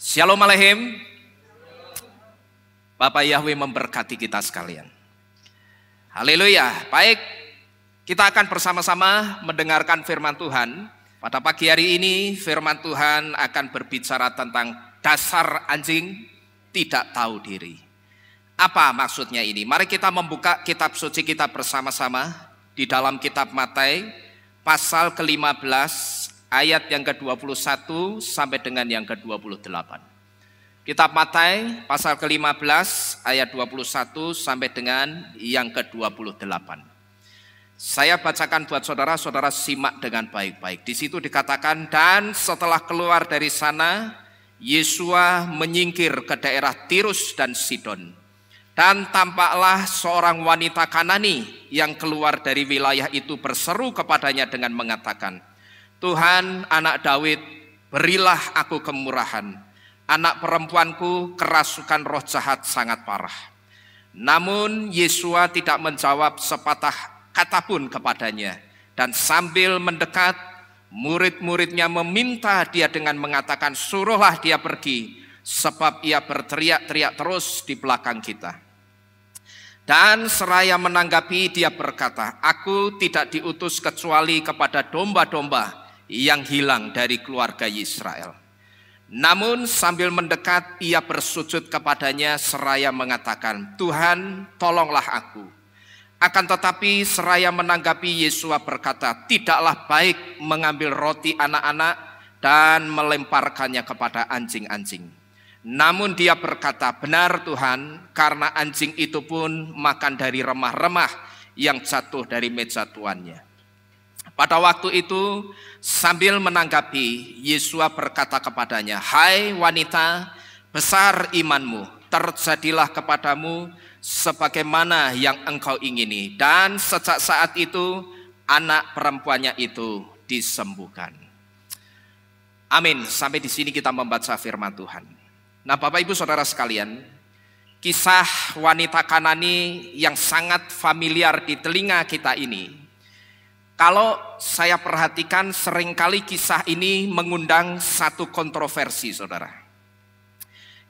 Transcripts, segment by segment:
Shalom Aleichem. Bapak Yahweh memberkati kita sekalian. Haleluya. Baik, kita akan bersama-sama mendengarkan firman Tuhan. Pada pagi hari ini firman Tuhan akan berbicara tentang dasar anjing tidak tahu diri. Apa maksudnya ini? Mari kita membuka kitab suci kita bersama-sama di dalam kitab Matius pasal ke-15 ayat yang ke-21 sampai dengan yang ke-28. Kitab Matius pasal ke-15 ayat 21 sampai dengan yang ke-28. Saya bacakan buat saudara-saudara, simak dengan baik-baik. Di situ dikatakan, dan setelah keluar dari sana, Yesua menyingkir ke daerah Tirus dan Sidon. Dan tampaklah seorang wanita Kanani yang keluar dari wilayah itu berseru kepadanya dengan mengatakan, Tuhan, anak Daud, berilah aku kemurahan. Anak perempuanku kerasukan roh jahat sangat parah. Namun Yesua tidak menjawab sepatah kata pun kepadanya. Dan sambil mendekat, murid-muridnya meminta dia dengan mengatakan, suruhlah dia pergi, sebab ia berteriak-teriak terus di belakang kita. Dan seraya menanggapi, dia berkata, aku tidak diutus kecuali kepada domba-domba yang hilang dari keluarga Israel. Namun sambil mendekat, ia bersujud kepadanya seraya mengatakan, Tuhan, tolonglah aku. Akan tetapi seraya menanggapi, Yesua berkata, tidaklah baik mengambil roti anak-anak dan melemparkannya kepada anjing-anjing. Namun dia berkata, benar Tuhan, karena anjing itu pun makan dari remah-remah yang jatuh dari meja tuannya. Pada waktu itu sambil menanggapi, Yesua berkata kepadanya, hai wanita, besar imanmu, terjadilah kepadamu sebagaimana yang engkau ingini. Dan sejak saat itu anak perempuannya itu disembuhkan. Amin. Sampai di sini kita membaca firman Tuhan. Nah, Bapak Ibu Saudara sekalian, kisah wanita Kanani yang sangat familiar di telinga kita ini, kalau saya perhatikan seringkali kisah ini mengundang satu kontroversi, saudara.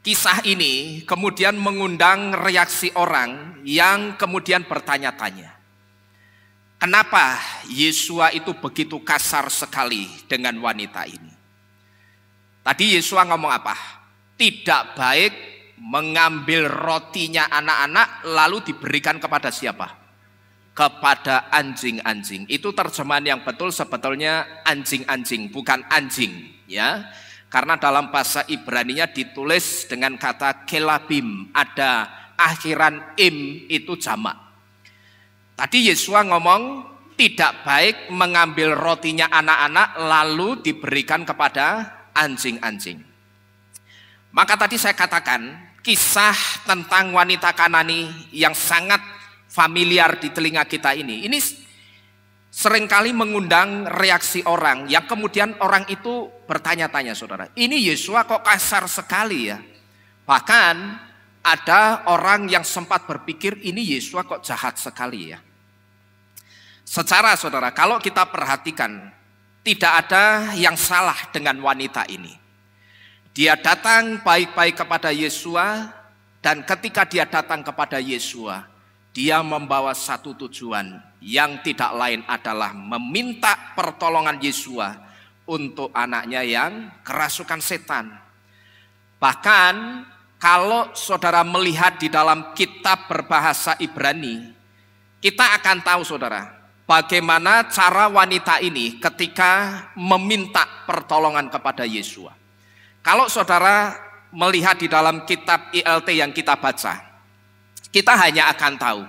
Kisah ini kemudian mengundang reaksi orang yang kemudian bertanya-tanya, kenapa Yesua itu begitu kasar sekali dengan wanita ini? Tadi Yesua ngomong apa? Tidak baik mengambil rotinya anak-anak lalu diberikan kepada siapa? Kepada anjing-anjing. Itu terjemahan yang betul sebetulnya anjing-anjing, bukan anjing, ya. Karena dalam bahasa Ibraninya ditulis dengan kata kelabim, ada akhiran im, itu jamak. Tadi Yesua ngomong tidak baik mengambil rotinya anak-anak lalu diberikan kepada anjing-anjing. Maka tadi saya katakan kisah tentang wanita Kanani yang sangat familiar di telinga kita ini seringkali mengundang reaksi orang yang kemudian orang itu bertanya-tanya, saudara, ini Yesua kok kasar sekali ya? Bahkan ada orang yang sempat berpikir ini Yesua kok jahat sekali ya? Secara saudara, kalau kita perhatikan tidak ada yang salah dengan wanita ini. Dia datang baik-baik kepada Yesua, dan ketika dia datang kepada Yesua, dia membawa satu tujuan yang tidak lain adalah meminta pertolongan Yesua untuk anaknya yang kerasukan setan. Bahkan kalau saudara melihat di dalam kitab berbahasa Ibrani, kita akan tahu saudara, bagaimana cara wanita ini ketika meminta pertolongan kepada Yesua. Kalau saudara melihat di dalam kitab ILT yang kita baca, kita hanya akan tahu,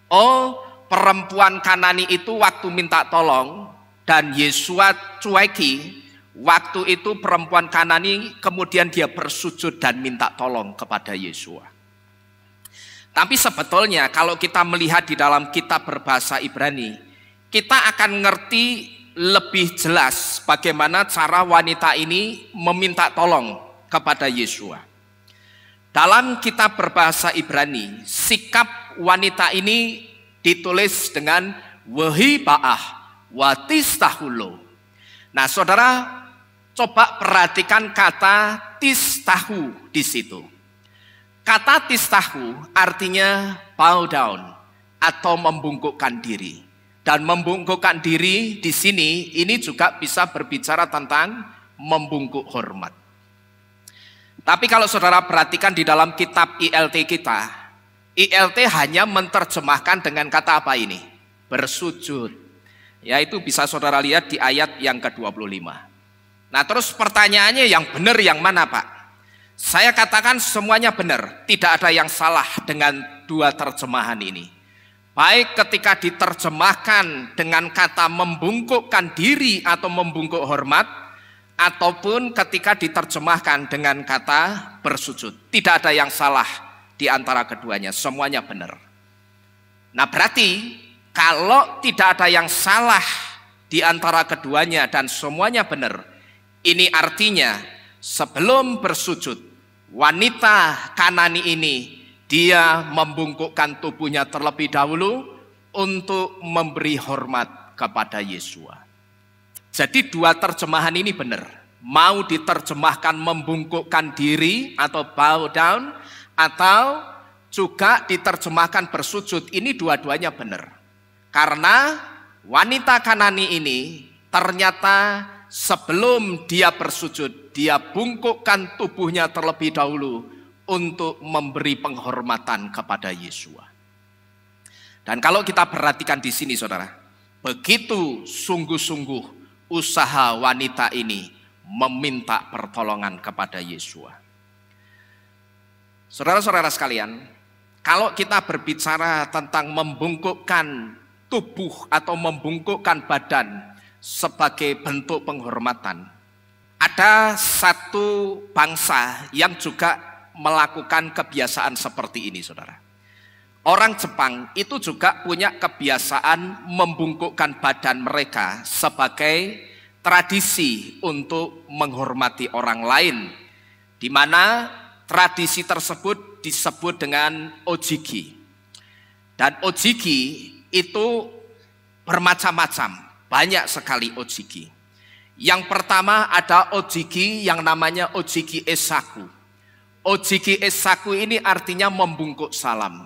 oh perempuan Kanani itu waktu minta tolong dan Yesua cueki, waktu itu perempuan Kanani kemudian dia bersujud dan minta tolong kepada Yesua. Tapi sebetulnya kalau kita melihat di dalam kitab berbahasa Ibrani, kita akan ngerti lebih jelas bagaimana cara wanita ini meminta tolong kepada Yesua. Dalam kitab berbahasa Ibrani, sikap wanita ini ditulis dengan wahi ba'ah, watistahulo. Nah saudara, Coba perhatikan kata tistahu di situ. Kata tistahu artinya bow down atau membungkukkan diri. Dan membungkukkan diri di sini ini juga bisa berbicara tentang membungkuk hormat. Tapi kalau saudara perhatikan di dalam kitab ILT kita, ILT hanya menerjemahkan dengan kata apa ini? Bersujud. Yaitu bisa saudara lihat di ayat yang ke-25. Nah terus pertanyaannya yang benar yang mana Pak? Saya katakan semuanya benar, tidak ada yang salah dengan dua terjemahan ini. Baik ketika diterjemahkan dengan kata membungkukkan diri atau membungkuk hormat, ataupun ketika diterjemahkan dengan kata bersujud. Tidak ada yang salah di antara keduanya, semuanya benar. Nah berarti kalau tidak ada yang salah di antara keduanya dan semuanya benar, ini artinya sebelum bersujud, wanita Kanani ini dia membungkukkan tubuhnya terlebih dahulu untuk memberi hormat kepada Yesua. Jadi dua terjemahan ini benar. Mau diterjemahkan membungkukkan diri atau bow down, atau juga diterjemahkan bersujud, ini dua-duanya benar. Karena wanita Kanani ini ternyata sebelum dia bersujud, dia bungkukkan tubuhnya terlebih dahulu untuk memberi penghormatan kepada Yesua. Dan kalau kita perhatikan di sini saudara, begitu sungguh-sungguh usaha wanita ini meminta pertolongan kepada Yesua. Saudara-saudara sekalian, kalau kita berbicara tentang membungkukkan tubuh atau membungkukkan badan sebagai bentuk penghormatan, ada satu bangsa yang juga melakukan kebiasaan seperti ini saudara. Orang Jepang itu juga punya kebiasaan membungkukkan badan mereka sebagai tradisi untuk menghormati orang lain, di mana tradisi tersebut disebut dengan ojiki. Dan ojiki itu bermacam-macam, banyak sekali ojiki. Yang pertama ada ojiki yang namanya ojiki esaku. Ojiki esaku ini artinya membungkuk salam.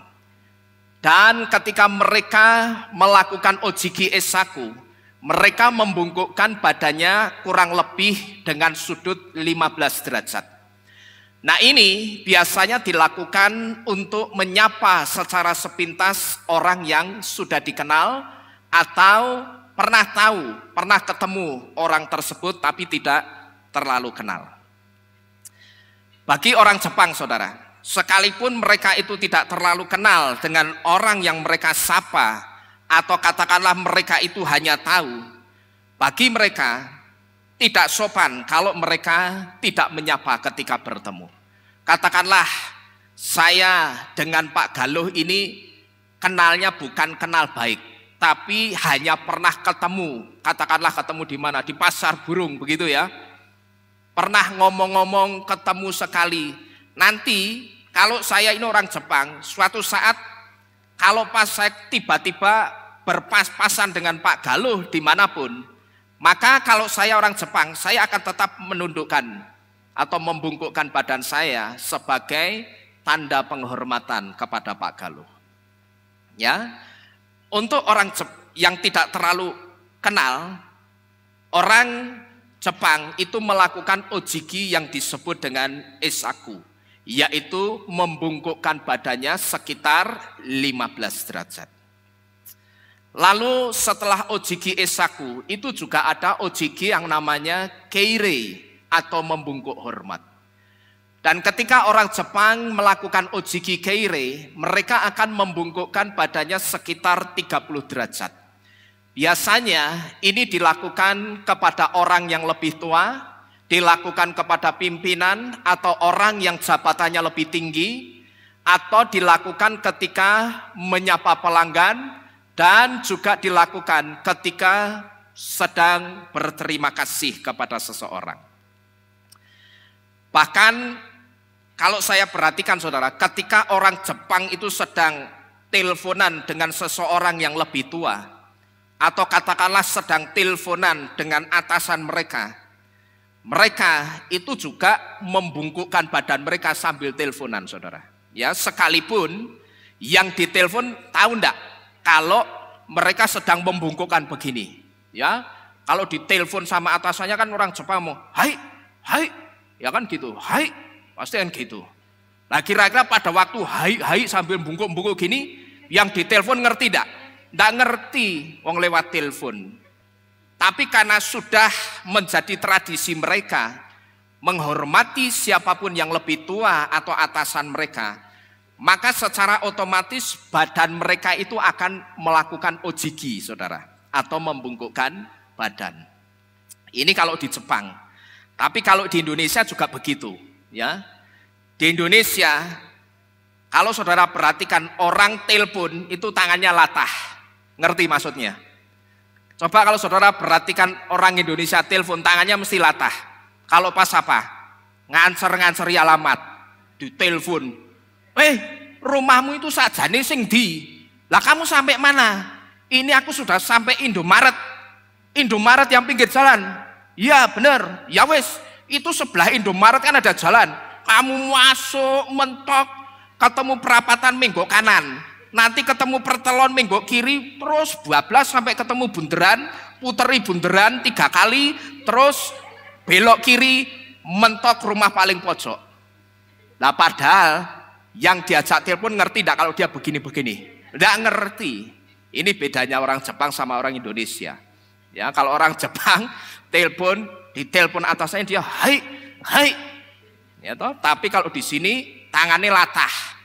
Dan ketika mereka melakukan ojiki esaku, mereka membungkukkan badannya kurang lebih dengan sudut 15 derajat. Nah ini biasanya dilakukan untuk menyapa secara sepintas orang yang sudah dikenal atau pernah ketemu orang tersebut tapi tidak terlalu kenal. Bagi orang Jepang saudara, sekalipun mereka itu tidak terlalu kenal dengan orang yang mereka sapa, atau katakanlah mereka itu hanya tahu, bagi mereka tidak sopan kalau mereka tidak menyapa ketika bertemu. Katakanlah saya dengan Pak Galuh ini kenalnya bukan kenal baik, tapi hanya pernah ketemu, katakanlah ketemu di mana? Di pasar burung begitu ya. Pernah ngomong-ngomong ketemu sekali. Nanti kalau saya ini orang Jepang, suatu saat kalau pas saya tiba-tiba berpas-pasan dengan Pak Galuh dimanapun, maka kalau saya orang Jepang, saya akan tetap menundukkan atau membungkukkan badan saya sebagai tanda penghormatan kepada Pak Galuh. Ya, untuk orang yang tidak terlalu kenal, orang Jepang itu melakukan ojiki yang disebut dengan esaku, yaitu membungkukkan badannya sekitar 15 derajat. Lalu setelah ojiki esaku, itu juga ada ojiki yang namanya keire atau membungkuk hormat. Dan ketika orang Jepang melakukan ojiki keire, mereka akan membungkukkan badannya sekitar 30 derajat. Biasanya ini dilakukan kepada orang yang lebih tua, dilakukan kepada pimpinan atau orang yang jabatannya lebih tinggi, atau dilakukan ketika menyapa pelanggan, dan juga dilakukan ketika sedang berterima kasih kepada seseorang. Bahkan kalau saya perhatikan saudara, ketika orang Jepang itu sedang teleponan dengan seseorang yang lebih tua, atau katakanlah sedang teleponan dengan atasan mereka, mereka itu juga membungkukkan badan mereka sambil teleponan, saudara. Ya, sekalipun yang ditelepon tahu enggak kalau mereka sedang membungkukkan begini. Ya, kalau ditelepon sama atasannya kan orang Jepang mau, hai, hai, ya kan gitu, hai, pasti kan gitu. Nah kira-kira pada waktu hai sambil bungkuk-bungkuk gini, yang ditelepon ngerti enggak? Enggak ngerti, wong lewat telepon. Tapi karena sudah menjadi tradisi mereka menghormati siapapun yang lebih tua atau atasan mereka, maka secara otomatis badan mereka itu akan melakukan ojiki, saudara, atau membungkukkan badan. Ini kalau di Jepang. Tapi kalau di Indonesia juga begitu, ya. Di Indonesia kalau saudara perhatikan orang telepon itu tangannya latah. Ngerti maksudnya? Coba kalau saudara perhatikan orang Indonesia telepon tangannya mesti latah. Kalau pas apa? Ngancer-nganceri alamat di telepon. Rumahmu itu sajane sing di. Lah kamu sampai mana? Ini aku sudah sampai Indomaret. Indomaret yang pinggir jalan. Ya bener. Ya wes, itu sebelah Indomaret kan ada jalan. Kamu masuk mentok ketemu perapatan menggok kanan. Nanti ketemu pertelon menggok kiri, terus bablas sampai ketemu bunderan, puteri bunderan 3 kali, terus belok kiri, mentok rumah paling pojok. Nah padahal yang diajak telepon ngerti enggak kalau dia begini-begini? Enggak ngerti. Ini bedanya orang Jepang sama orang Indonesia. Ya, kalau orang Jepang telepon, ditelepon atasnya dia hai, hai. Ya toh, tapi kalau di sini tangannya latah.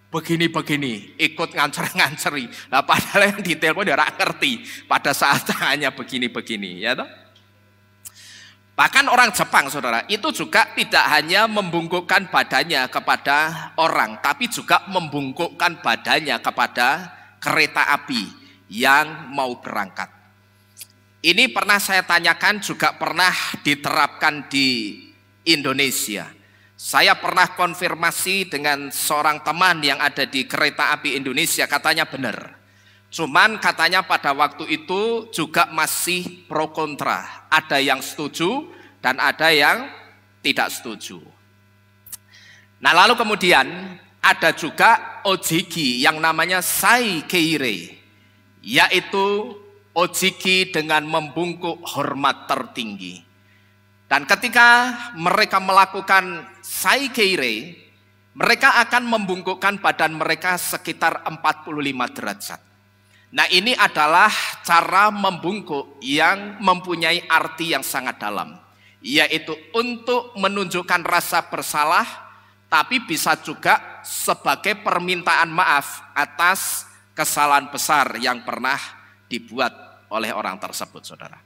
Begini-begini, ikut ngancer-nganceri. Nah, padahal yang ditelepon dia nggak ngerti pada saat tangannya begini-begini, ya toh. Bahkan orang Jepang, saudara, itu juga tidak hanya membungkukkan badannya kepada orang, tapi juga membungkukkan badannya kepada kereta api yang mau berangkat. Ini pernah saya tanyakan, juga pernah diterapkan di Indonesia. Saya pernah konfirmasi dengan seorang teman yang ada di kereta api Indonesia, katanya benar. Cuman katanya pada waktu itu juga masih pro kontra. Ada yang setuju dan ada yang tidak setuju. Nah lalu kemudian ada juga ojiki yang namanya saikeire, yaitu ojiki dengan membungkuk hormat tertinggi. Dan ketika mereka melakukan saikeire, mereka akan membungkukkan badan mereka sekitar 45 derajat. Nah ini adalah cara membungkuk yang mempunyai arti yang sangat dalam, yaitu untuk menunjukkan rasa bersalah, tapi bisa juga sebagai permintaan maaf atas kesalahan besar yang pernah dibuat oleh orang tersebut, saudara.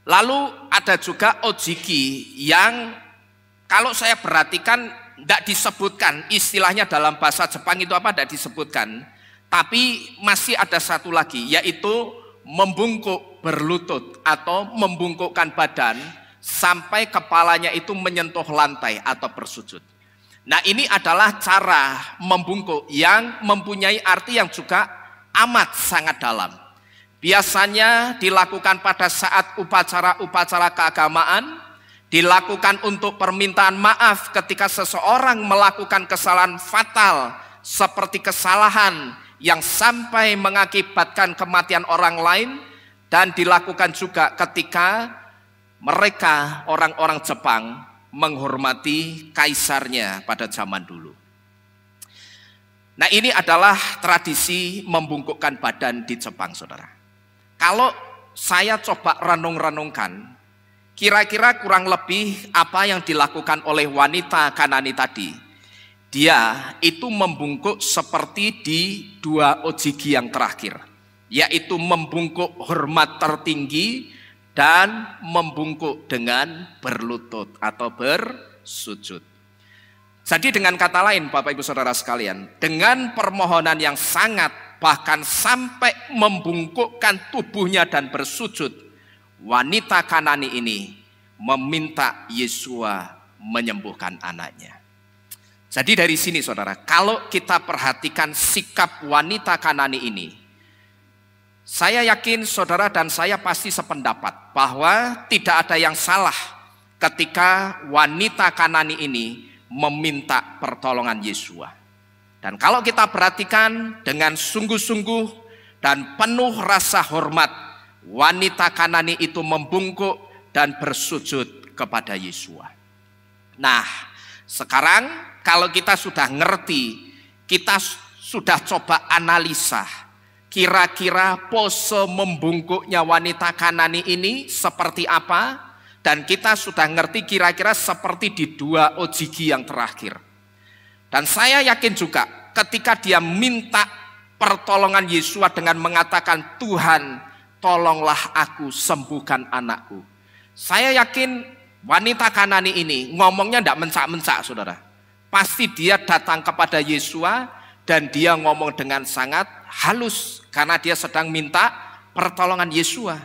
Lalu ada juga ojiki yang kalau saya perhatikan tidak disebutkan istilahnya dalam bahasa Jepang itu apa, tidak disebutkan. Tapi masih ada satu lagi, yaitu membungkuk berlutut atau membungkukkan badan sampai kepalanya itu menyentuh lantai atau bersujud. Nah ini adalah cara membungkuk yang mempunyai arti yang juga amat sangat dalam. Biasanya dilakukan pada saat upacara-upacara keagamaan, dilakukan untuk permintaan maaf ketika seseorang melakukan kesalahan fatal seperti kesalahan yang sampai mengakibatkan kematian orang lain, dan dilakukan juga ketika mereka orang-orang Jepang menghormati kaisarnya pada zaman dulu. Nah ini adalah tradisi membungkukkan badan di Jepang, saudara. Kalau saya coba renung-renungkan, kira-kira kurang lebih apa yang dilakukan oleh wanita Kanani tadi. Dia itu membungkuk seperti di dua ojiki yang terakhir, yaitu membungkuk hormat tertinggi dan membungkuk dengan berlutut atau bersujud. Jadi dengan kata lain Bapak Ibu Saudara sekalian, dengan permohonan yang sangat bahkan sampai membungkukkan tubuhnya dan bersujud, wanita Kanani ini meminta Yesua menyembuhkan anaknya. Jadi dari sini saudara, kalau kita perhatikan sikap wanita Kanani ini, Saya yakin saudara dan saya pasti sependapat bahwa tidak ada yang salah ketika wanita Kanani ini meminta pertolongan Yesua. Dan kalau kita perhatikan dengan sungguh-sungguh dan penuh rasa hormat, wanita Kanani itu membungkuk dan bersujud kepada Yesua. Nah, sekarang kalau kita sudah ngerti, kita sudah coba analisa, kira-kira pose membungkuknya wanita Kanani ini seperti apa? Dan kita sudah ngerti kira-kira seperti di 2 OJG yang terakhir. Dan saya yakin juga ketika dia minta pertolongan Yesua dengan mengatakan, Tuhan tolonglah aku, sembuhkan anakku. Saya yakin wanita Kanani ini ngomongnya tidak mencak-mencak saudara. Pasti dia datang kepada Yesua dan dia ngomong dengan sangat halus karena dia sedang minta pertolongan Yesua.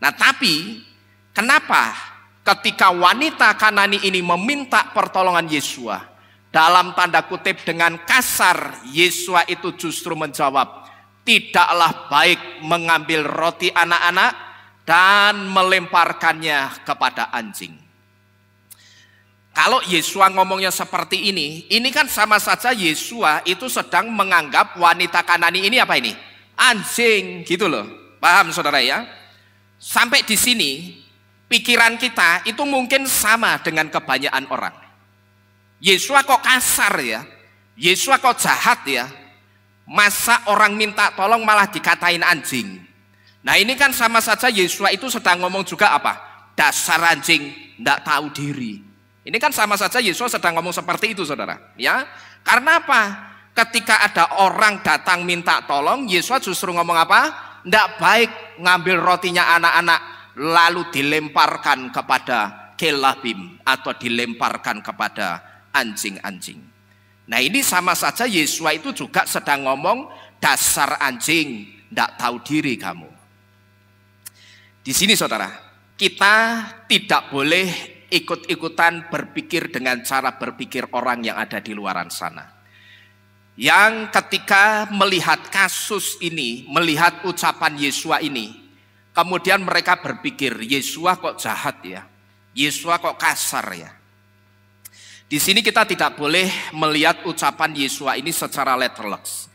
Nah tapi kenapa ketika wanita Kanani ini meminta pertolongan Yesua, dalam tanda kutip dengan kasar, Yesua itu justru menjawab, tidaklah baik mengambil roti anak-anak dan melemparkannya kepada anjing. Kalau Yesua ngomongnya seperti ini kan sama saja Yesua itu sedang menganggap wanita Kanani ini apa ini? Anjing gitu loh. Paham saudara ya? Sampai di sini pikiran kita itu mungkin sama dengan kebanyakan orang. Yesua kok kasar ya? Yesua kok jahat ya? Masa orang minta tolong malah dikatain anjing? Nah ini kan sama saja Yesua itu sedang ngomong juga apa? Dasar anjing, ndak tahu diri. Ini kan sama saja Yesus sedang ngomong seperti itu saudara. Ya, karena apa? Ketika ada orang datang minta tolong, Yesus justru ngomong apa? Ndak baik ngambil rotinya anak-anak lalu dilemparkan kepada kelabim atau dilemparkan kepada anjing-anjing. Nah ini sama saja Yesus itu juga sedang ngomong dasar anjing, ndak tahu diri kamu. Di sini saudara, kita tidak boleh ikut-ikutan berpikir dengan cara berpikir orang yang ada di luaran sana. Yang ketika melihat kasus ini, melihat ucapan Yesua ini, kemudian mereka berpikir, Yesua kok jahat ya? Yesua kok kasar ya? Di sini kita tidak boleh melihat ucapan Yesua ini secara letterleks.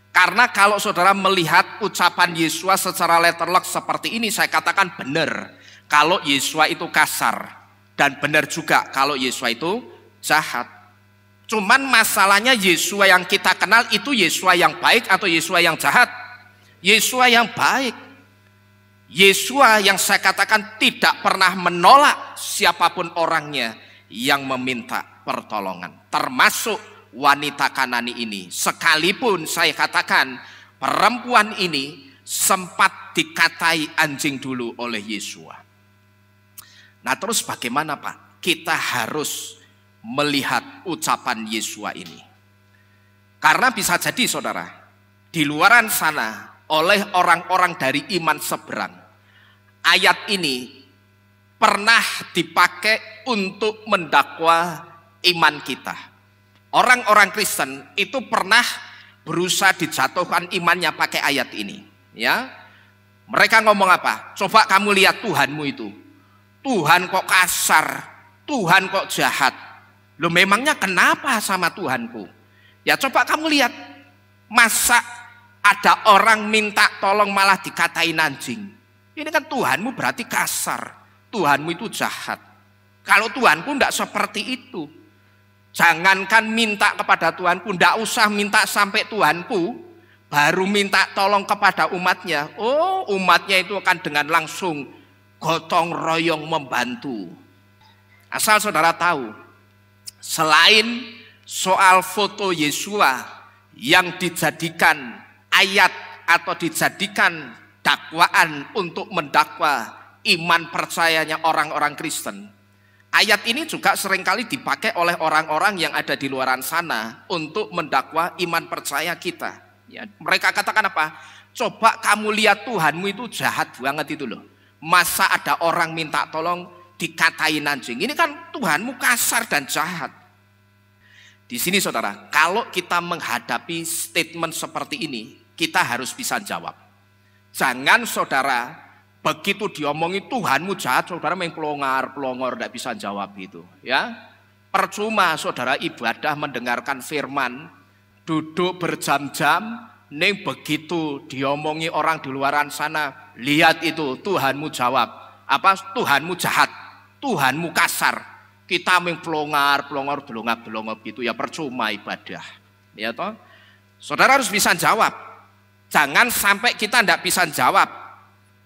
Karena kalau saudara melihat ucapan Yesua secara letterleks seperti ini, saya katakan benar kalau Yesua itu kasar. Dan benar juga kalau Yesua itu jahat. Cuman masalahnya Yesua yang kita kenal itu Yesua yang baik atau Yesua yang jahat? Yesua yang baik. Yesua yang saya katakan tidak pernah menolak siapapun orangnya yang meminta pertolongan. Termasuk wanita Kanani ini. Sekalipun saya katakan perempuan ini sempat dikatai anjing dulu oleh Yesua. Nah terus bagaimana Pak? Kita harus melihat ucapan Yesua ini. Karena bisa jadi saudara, di luaran sana oleh orang-orang dari iman seberang, ayat ini pernah dipakai untuk mendakwa iman kita. Orang-orang Kristen itu pernah berusaha dijatuhkan imannya pakai ayat ini. Ya, mereka ngomong apa? Coba kamu lihat Tuhanmu itu. Tuhan kok kasar, Tuhan kok jahat. Loh memangnya kenapa sama Tuhanku? Ya coba kamu lihat, masa ada orang minta tolong malah dikatain anjing. Ini kan Tuhanmu berarti kasar, Tuhanmu itu jahat. Kalau Tuhanku tidak seperti itu. Jangankan minta kepada Tuhanku, tidak usah minta sampai Tuhanku, baru minta tolong kepada umatnya. Oh umatnya itu akan dengan langsung gotong royong membantu. Asal saudara tahu, selain soal foto Yesua yang dijadikan ayat atau dijadikan dakwaan untuk mendakwa iman percayanya orang-orang Kristen, ayat ini juga seringkali dipakai oleh orang-orang yang ada di luaran sana untuk mendakwa iman percaya kita. Ya, mereka katakan apa? Coba kamu lihat Tuhanmu itu jahat banget itu loh. Masa ada orang minta tolong dikatain anjing? Ini kan Tuhanmu kasar dan jahat. Di sini saudara, kalau kita menghadapi statement seperti ini, kita harus bisa jawab. Jangan saudara begitu diomongi Tuhanmu jahat, saudara main pelongar tidak bisa jawab itu. Ya, percuma saudara ibadah mendengarkan firman, duduk berjam-jam, neng begitu diomongi orang di luaran sana, lihat itu Tuhanmu jawab, apa Tuhanmu jahat, Tuhanmu kasar, kita main pelongar belongap gitu, ya percuma ibadah. Ya toh, saudara harus bisa jawab. Jangan sampai kita tidak bisa jawab,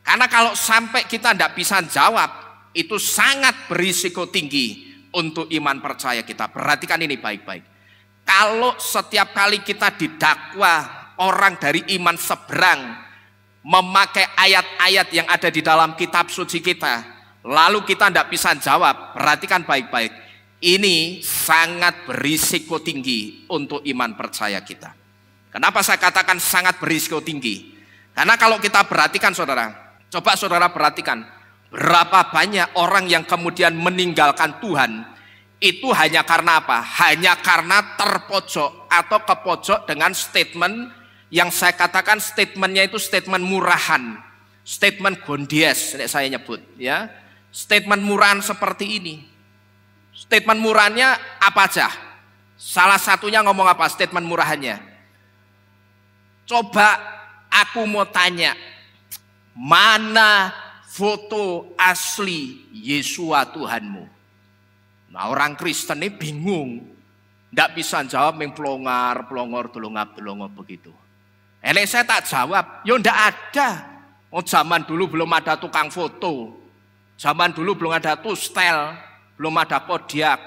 karena kalau sampai kita tidak bisa jawab, itu sangat berisiko tinggi untuk iman percaya kita. Perhatikan ini baik-baik. Kalau setiap kali kita didakwa orang dari iman seberang memakai ayat-ayat yang ada di dalam kitab suci kita, lalu kita tidak bisa jawab, perhatikan baik-baik. Ini sangat berisiko tinggi untuk iman percaya kita. Kenapa saya katakan sangat berisiko tinggi? Karena kalau kita perhatikan saudara, coba saudara perhatikan, berapa banyak orang yang kemudian meninggalkan Tuhan, itu hanya karena apa? Hanya karena terpojok atau kepojok dengan statement yang saya katakan statementnya itu statement murahan, statement gondies, saya nyebut, ya, statement murahan seperti ini. Statement murahannya apa aja? Salah satunya ngomong apa? Statement murahannya. Coba aku mau tanya, mana foto asli Yesua Tuhanmu? Nah, orang Kristen ini bingung, tidak bisa jawab, pelongar delongap begitu. Saya tak jawab, ya tidak ada. Oh, zaman dulu belum ada tukang foto, zaman dulu belum ada tustel, belum ada kodiak,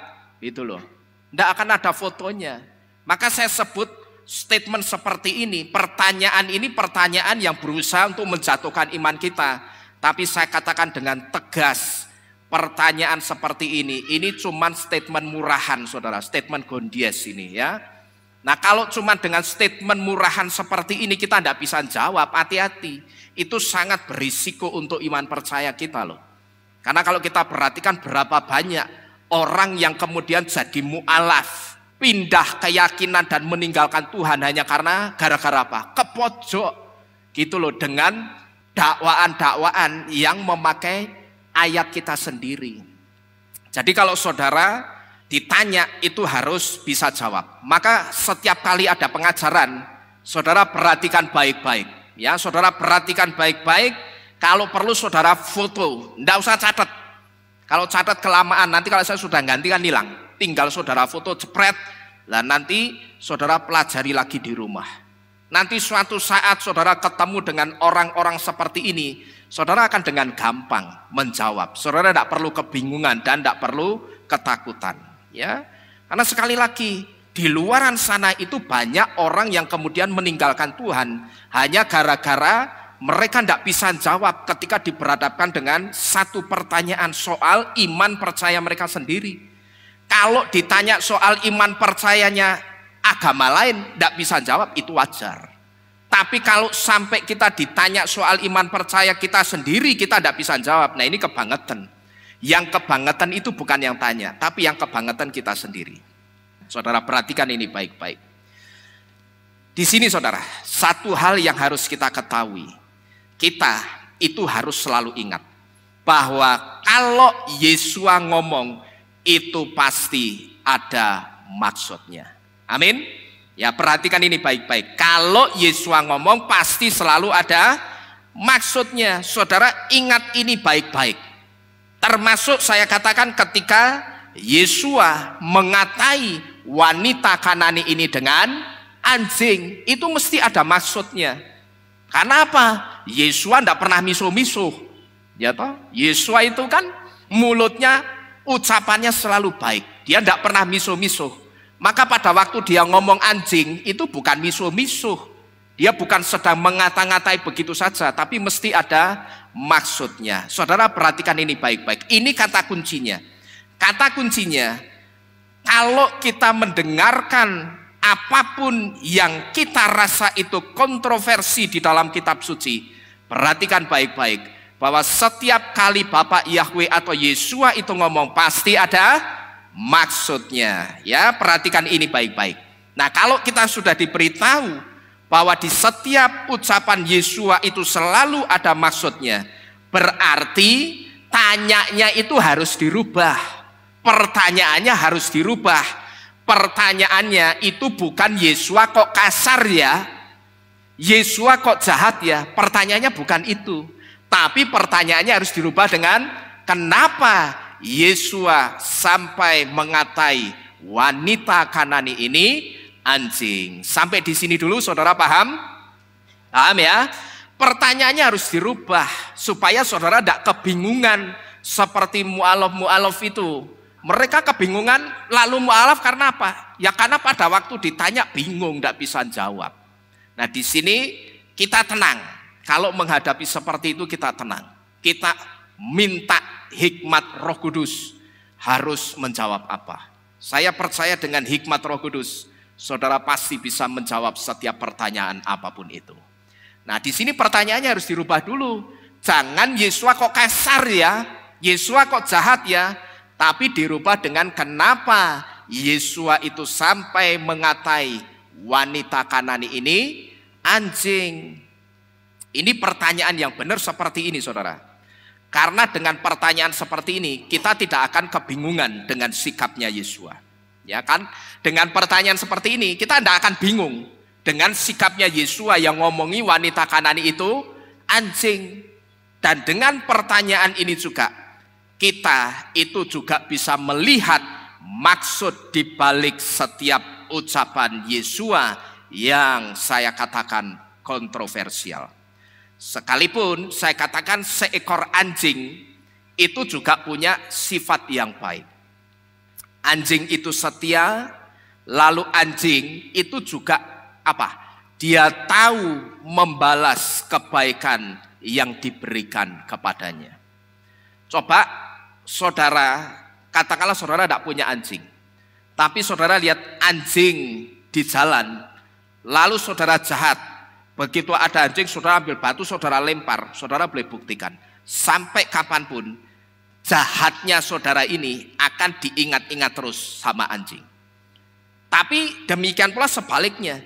gitu loh. Tidak akan ada fotonya. Maka saya sebut statement seperti ini, pertanyaan yang berusaha untuk menjatuhkan iman kita. Tapi saya katakan dengan tegas, pertanyaan seperti ini cuman statement murahan saudara, statement gondies ini ya. Nah kalau cuman dengan statement murahan seperti ini kita tidak bisa jawab, hati-hati. Itu sangat berisiko untuk iman percaya kita loh. Karena kalau kita perhatikan berapa banyak orang yang kemudian jadi mu'alaf, pindah keyakinan dan meninggalkan Tuhan hanya karena gara-gara apa? Kepojok gitu loh, dengan dakwaan-dakwaan yang memakai ayat kita sendiri. Jadi kalau saudara ditanya itu harus bisa jawab. Maka setiap kali ada pengajaran, saudara perhatikan baik-baik. Ya, saudara perhatikan baik-baik. Kalau perlu saudara foto, enggak usah catat. Kalau catat kelamaan, nanti kalau saya sudah ganti kan hilang. Tinggal saudara foto jepret, dan nanti saudara pelajari lagi di rumah. Nanti suatu saat saudara ketemu dengan orang-orang seperti ini, saudara akan dengan gampang menjawab. Saudara tidak perlu kebingungan dan tidak perlu ketakutan. Ya, karena sekali lagi di luaran sana itu banyak orang yang kemudian meninggalkan Tuhan hanya gara-gara mereka tidak bisa jawab ketika diberhadapkan dengan satu pertanyaan soal iman percaya mereka sendiri. Kalau ditanya soal iman percayanya agama lain, tidak bisa jawab, itu wajar. Tapi kalau sampai kita ditanya soal iman percaya kita sendiri, kita tidak bisa jawab. Nah ini kebangetan. Yang kebangetan itu bukan yang tanya, tapi yang kebangetan kita sendiri. Saudara perhatikan ini baik-baik. Di sini saudara, satu hal yang harus kita ketahui. Kita itu harus selalu ingat bahwa kalau Yesua ngomong, itu pasti ada maksudnya. Amin. Ya perhatikan ini baik-baik. Kalau Yesua ngomong pasti selalu ada maksudnya. Saudara ingat ini baik-baik. Termasuk saya katakan ketika Yesua mengatai wanita Kanani ini dengan anjing, itu mesti ada maksudnya. Karena apa? Yesua tidak pernah misuh-misuh. Ya toh? Yesua itu kan mulutnya, ucapannya selalu baik. Dia tidak pernah misuh-misuh. Maka pada waktu dia ngomong anjing, itu bukan misuh-misuh. Dia bukan sedang mengata-ngatai begitu saja, tapi mesti ada maksudnya. Saudara perhatikan ini baik-baik. Ini kata kuncinya. Kata kuncinya, kalau kita mendengarkan apapun yang kita rasa itu kontroversi di dalam kitab suci, perhatikan baik-baik bahwa setiap kali Bapak Yahweh atau Yesua itu ngomong pasti ada maksudnya. Ya, perhatikan ini baik-baik. Nah, kalau kita sudah diberitahu bahwa di setiap ucapan Yesua itu selalu ada maksudnya. Berarti tanyanya itu harus dirubah. Pertanyaannya harus dirubah. Pertanyaannya itu bukan Yesua kok kasar ya, Yesua kok jahat ya. Pertanyaannya bukan itu. Tapi pertanyaannya harus dirubah dengan kenapa Yesua sampai mengatai wanita Kanani ini anjing. Sampai di sini dulu saudara paham? Paham ya? Pertanyaannya harus dirubah supaya saudara tidak kebingungan seperti mu'alaf itu. Mereka kebingungan, lalu mu'alaf karena apa? Ya karena pada waktu ditanya bingung, tidak bisa jawab. Nah di sini kita tenang. Kalau menghadapi seperti itu kita tenang. Kita minta hikmat Roh Kudus harus menjawab apa. Saya percaya dengan hikmat Roh Kudus, saudara pasti bisa menjawab setiap pertanyaan apapun itu. Nah di sini pertanyaannya harus dirubah dulu. Jangan Yesua kok kasar ya, Yesua kok jahat ya. Tapi dirubah dengan kenapa Yesua itu sampai mengatai wanita Kanani ini anjing. Ini pertanyaan yang benar seperti ini saudara. Karena dengan pertanyaan seperti ini kita tidak akan kebingungan dengan sikapnya Yesua. Ya kan? Dengan pertanyaan seperti ini kita tidak akan bingung dengan sikapnya Yesua yang ngomongi wanita Kanani itu anjing. Dan dengan pertanyaan ini juga kita itu juga bisa melihat maksud di balik setiap ucapan Yesua yang saya katakan kontroversial. Sekalipun saya katakan seekor anjing itu juga punya sifat yang baik. Anjing itu setia, lalu anjing itu juga apa? Dia tahu membalas kebaikan yang diberikan kepadanya. Coba saudara, katakanlah saudara tidak punya anjing, tapi saudara lihat anjing di jalan, lalu saudara jahat. Begitu ada anjing, saudara ambil batu, saudara lempar, saudara boleh buktikan. Sampai kapanpun, jahatnya saudara ini akan diingat-ingat terus sama anjing. Tapi demikian pula sebaliknya,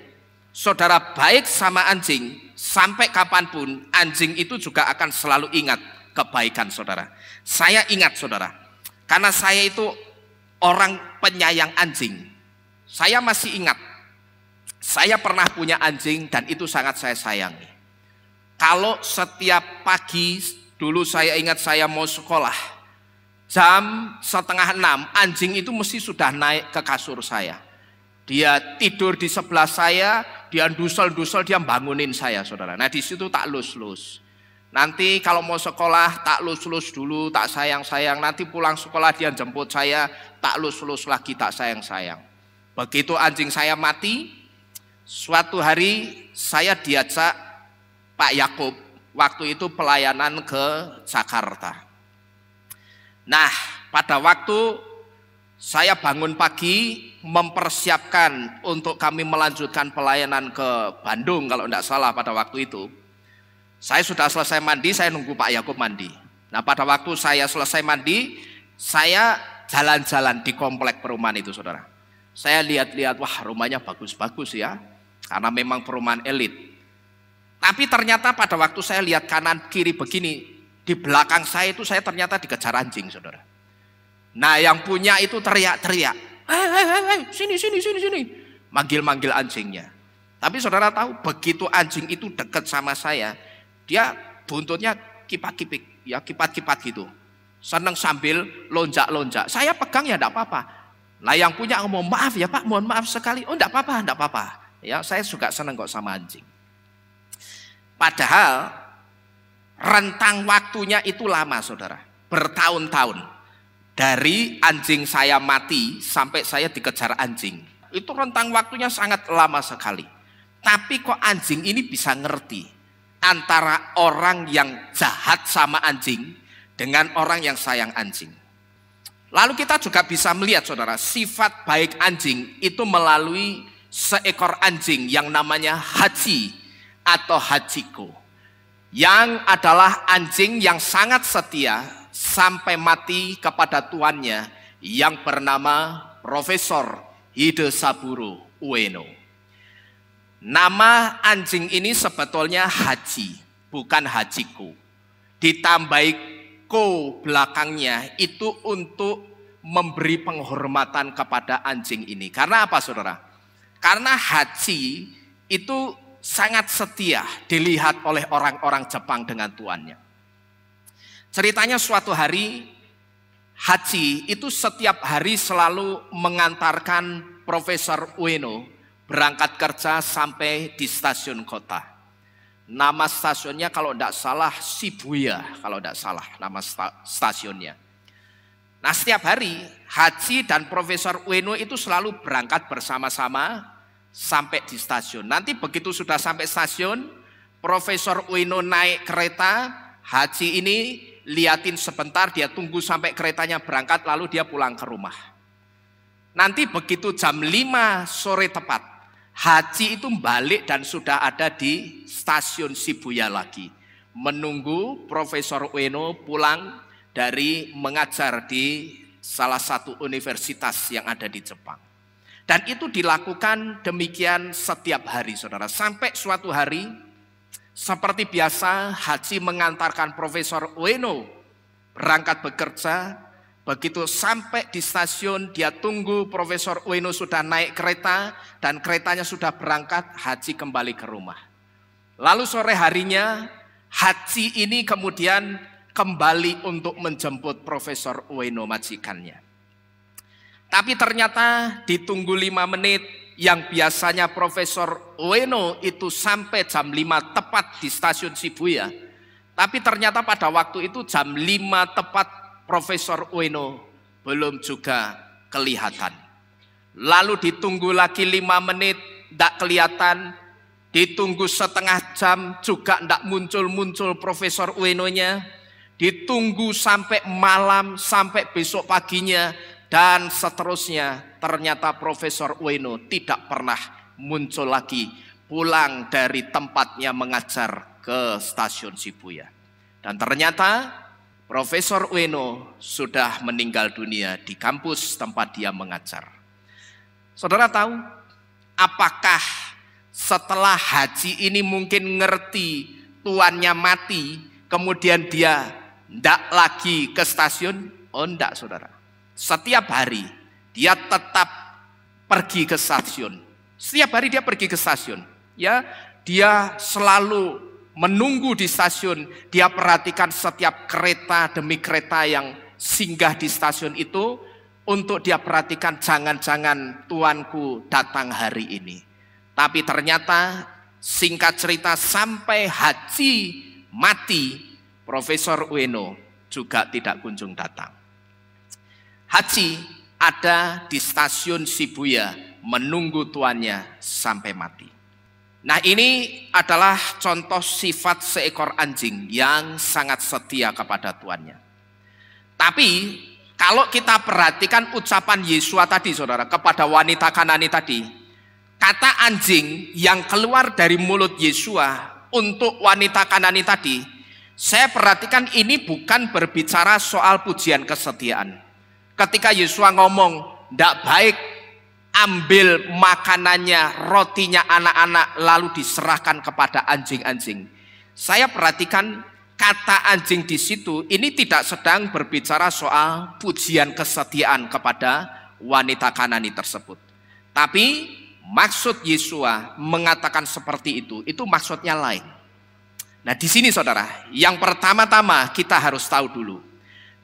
saudara baik sama anjing, sampai kapanpun, anjing itu juga akan selalu ingat kebaikan saudara. Saya ingat saudara, karena saya itu orang penyayang anjing. Saya masih ingat, saya pernah punya anjing dan itu sangat saya sayangi. Kalau setiap pagi, dulu saya ingat saya mau sekolah, jam 5:30 anjing itu mesti sudah naik ke kasur saya. Dia tidur di sebelah saya, dia dusel-dusel, dia bangunin saya saudara. Nah di situ tak lus-lus. Nanti kalau mau sekolah tak lus-lus dulu, tak sayang-sayang. Nanti pulang sekolah dia jemput saya, tak lus-lus lagi, tak sayang-sayang. Begitu anjing saya mati, suatu hari saya diajak Pak Yakub, waktu itu pelayanan ke Jakarta. Nah pada waktu saya bangun pagi mempersiapkan untuk kami melanjutkan pelayanan ke Bandung kalau tidak salah pada waktu itu. Saya sudah selesai mandi, saya nunggu Pak Yakub mandi. Nah pada waktu saya selesai mandi, saya jalan-jalan di komplek perumahan itu saudara. Saya lihat-lihat, wah rumahnya bagus-bagus ya, karena memang perumahan elit. Tapi ternyata pada waktu saya lihat kanan kiri begini, di belakang saya itu saya ternyata dikejar anjing saudara. Nah yang punya itu teriak-teriak, sini, manggil-manggil anjingnya. Tapi saudara tahu, begitu anjing itu dekat sama saya, dia buntutnya kipat-kipik, ya kipat-kipat gitu. Seneng sambil lonjak-lonjak. Saya pegang ya enggak apa-apa. Nah yang punya ngomong, maaf ya Pak, mohon maaf sekali. Oh enggak apa-apa. Ya saya juga seneng kok sama anjing. Padahal rentang waktunya itu lama saudara. Bertahun-tahun. Dari anjing saya mati sampai saya dikejar anjing. Itu rentang waktunya sangat lama sekali. Tapi kok anjing ini bisa ngerti antara orang yang jahat sama anjing dengan orang yang sayang anjing. Lalu kita juga bisa melihat saudara, sifat baik anjing itu melalui seekor anjing yang namanya Haji atau Hachiko, yang adalah anjing yang sangat setia sampai mati kepada tuannya yang bernama Profesor Hidesaburo Ueno. Nama anjing ini sebetulnya Haji, bukan Hajiku. Ditambahi ko belakangnya itu untuk memberi penghormatan kepada anjing ini. Karena apa saudara? Karena Haji itu sangat setia dilihat oleh orang-orang Jepang dengan tuannya. Ceritanya suatu hari Haji itu setiap hari selalu mengantarkan Profesor Ueno berangkat kerja sampai di stasiun kota. Nama stasiunnya kalau tidak salah Shibuya, kalau tidak salah nama stasiunnya. Nah setiap hari Haji dan Profesor Ueno itu selalu berangkat bersama-sama sampai di stasiun. Nanti begitu sudah sampai stasiun, Profesor Ueno naik kereta, Haji ini liatin sebentar, dia tunggu sampai keretanya berangkat lalu dia pulang ke rumah. Nanti begitu jam 5 sore tepat, Haji itu balik dan sudah ada di stasiun Shibuya lagi, menunggu Profesor Ueno pulang dari mengajar di salah satu universitas yang ada di Jepang. Dan itu dilakukan demikian setiap hari saudara. Sampai suatu hari seperti biasa Haji mengantarkan Profesor Ueno berangkat bekerja. Begitu sampai di stasiun dia tunggu Profesor Ueno sudah naik kereta dan keretanya sudah berangkat, Haji kembali ke rumah. Lalu sore harinya Haji ini kemudian kembali untuk menjemput Profesor Ueno majikannya. Tapi ternyata ditunggu 5 menit, yang biasanya Profesor Ueno itu sampai jam 5 tepat di stasiun Shibuya. Tapi ternyata pada waktu itu jam 5 tepat Profesor Ueno belum juga kelihatan. Lalu ditunggu lagi 5 menit, tidak kelihatan. Ditunggu setengah jam juga tidak muncul-muncul Profesor Ueno-nya. Ditunggu sampai malam, sampai besok paginya, dan seterusnya. Ternyata Profesor Ueno tidak pernah muncul lagi pulang dari tempatnya mengajar ke stasiun Shibuya. Dan ternyata Profesor Ueno sudah meninggal dunia di kampus tempat dia mengajar. Saudara tahu, apakah setelah Haji ini mungkin ngerti tuannya mati, kemudian dia tidak lagi ke stasiun? Oh enggak saudara. Setiap hari dia tetap pergi ke stasiun. Setiap hari dia pergi ke stasiun. Ya, dia selalu menunggu di stasiun, dia perhatikan setiap kereta demi kereta yang singgah di stasiun itu untuk dia perhatikan jangan-jangan tuanku datang hari ini. Tapi ternyata singkat cerita sampai Haji mati, Profesor Ueno juga tidak kunjung datang. Haji ada di stasiun Shibuya menunggu tuannya sampai mati. Nah ini adalah contoh sifat seekor anjing yang sangat setia kepada tuannya. Tapi kalau kita perhatikan ucapan Yesua tadi saudara kepada wanita Kanani tadi, kata anjing yang keluar dari mulut Yesua untuk wanita Kanani tadi, saya perhatikan ini bukan berbicara soal pujian kesetiaan. Ketika Yesua ngomong, tidak baik ambil makanannya, rotinya anak-anak lalu diserahkan kepada anjing-anjing. Saya perhatikan kata anjing di situ ini tidak sedang berbicara soal pujian kesetiaan kepada wanita Kanani tersebut. Tapi maksud Yesua mengatakan seperti itu maksudnya lain. Nah di sini saudara, yang pertama-tama kita harus tahu dulu,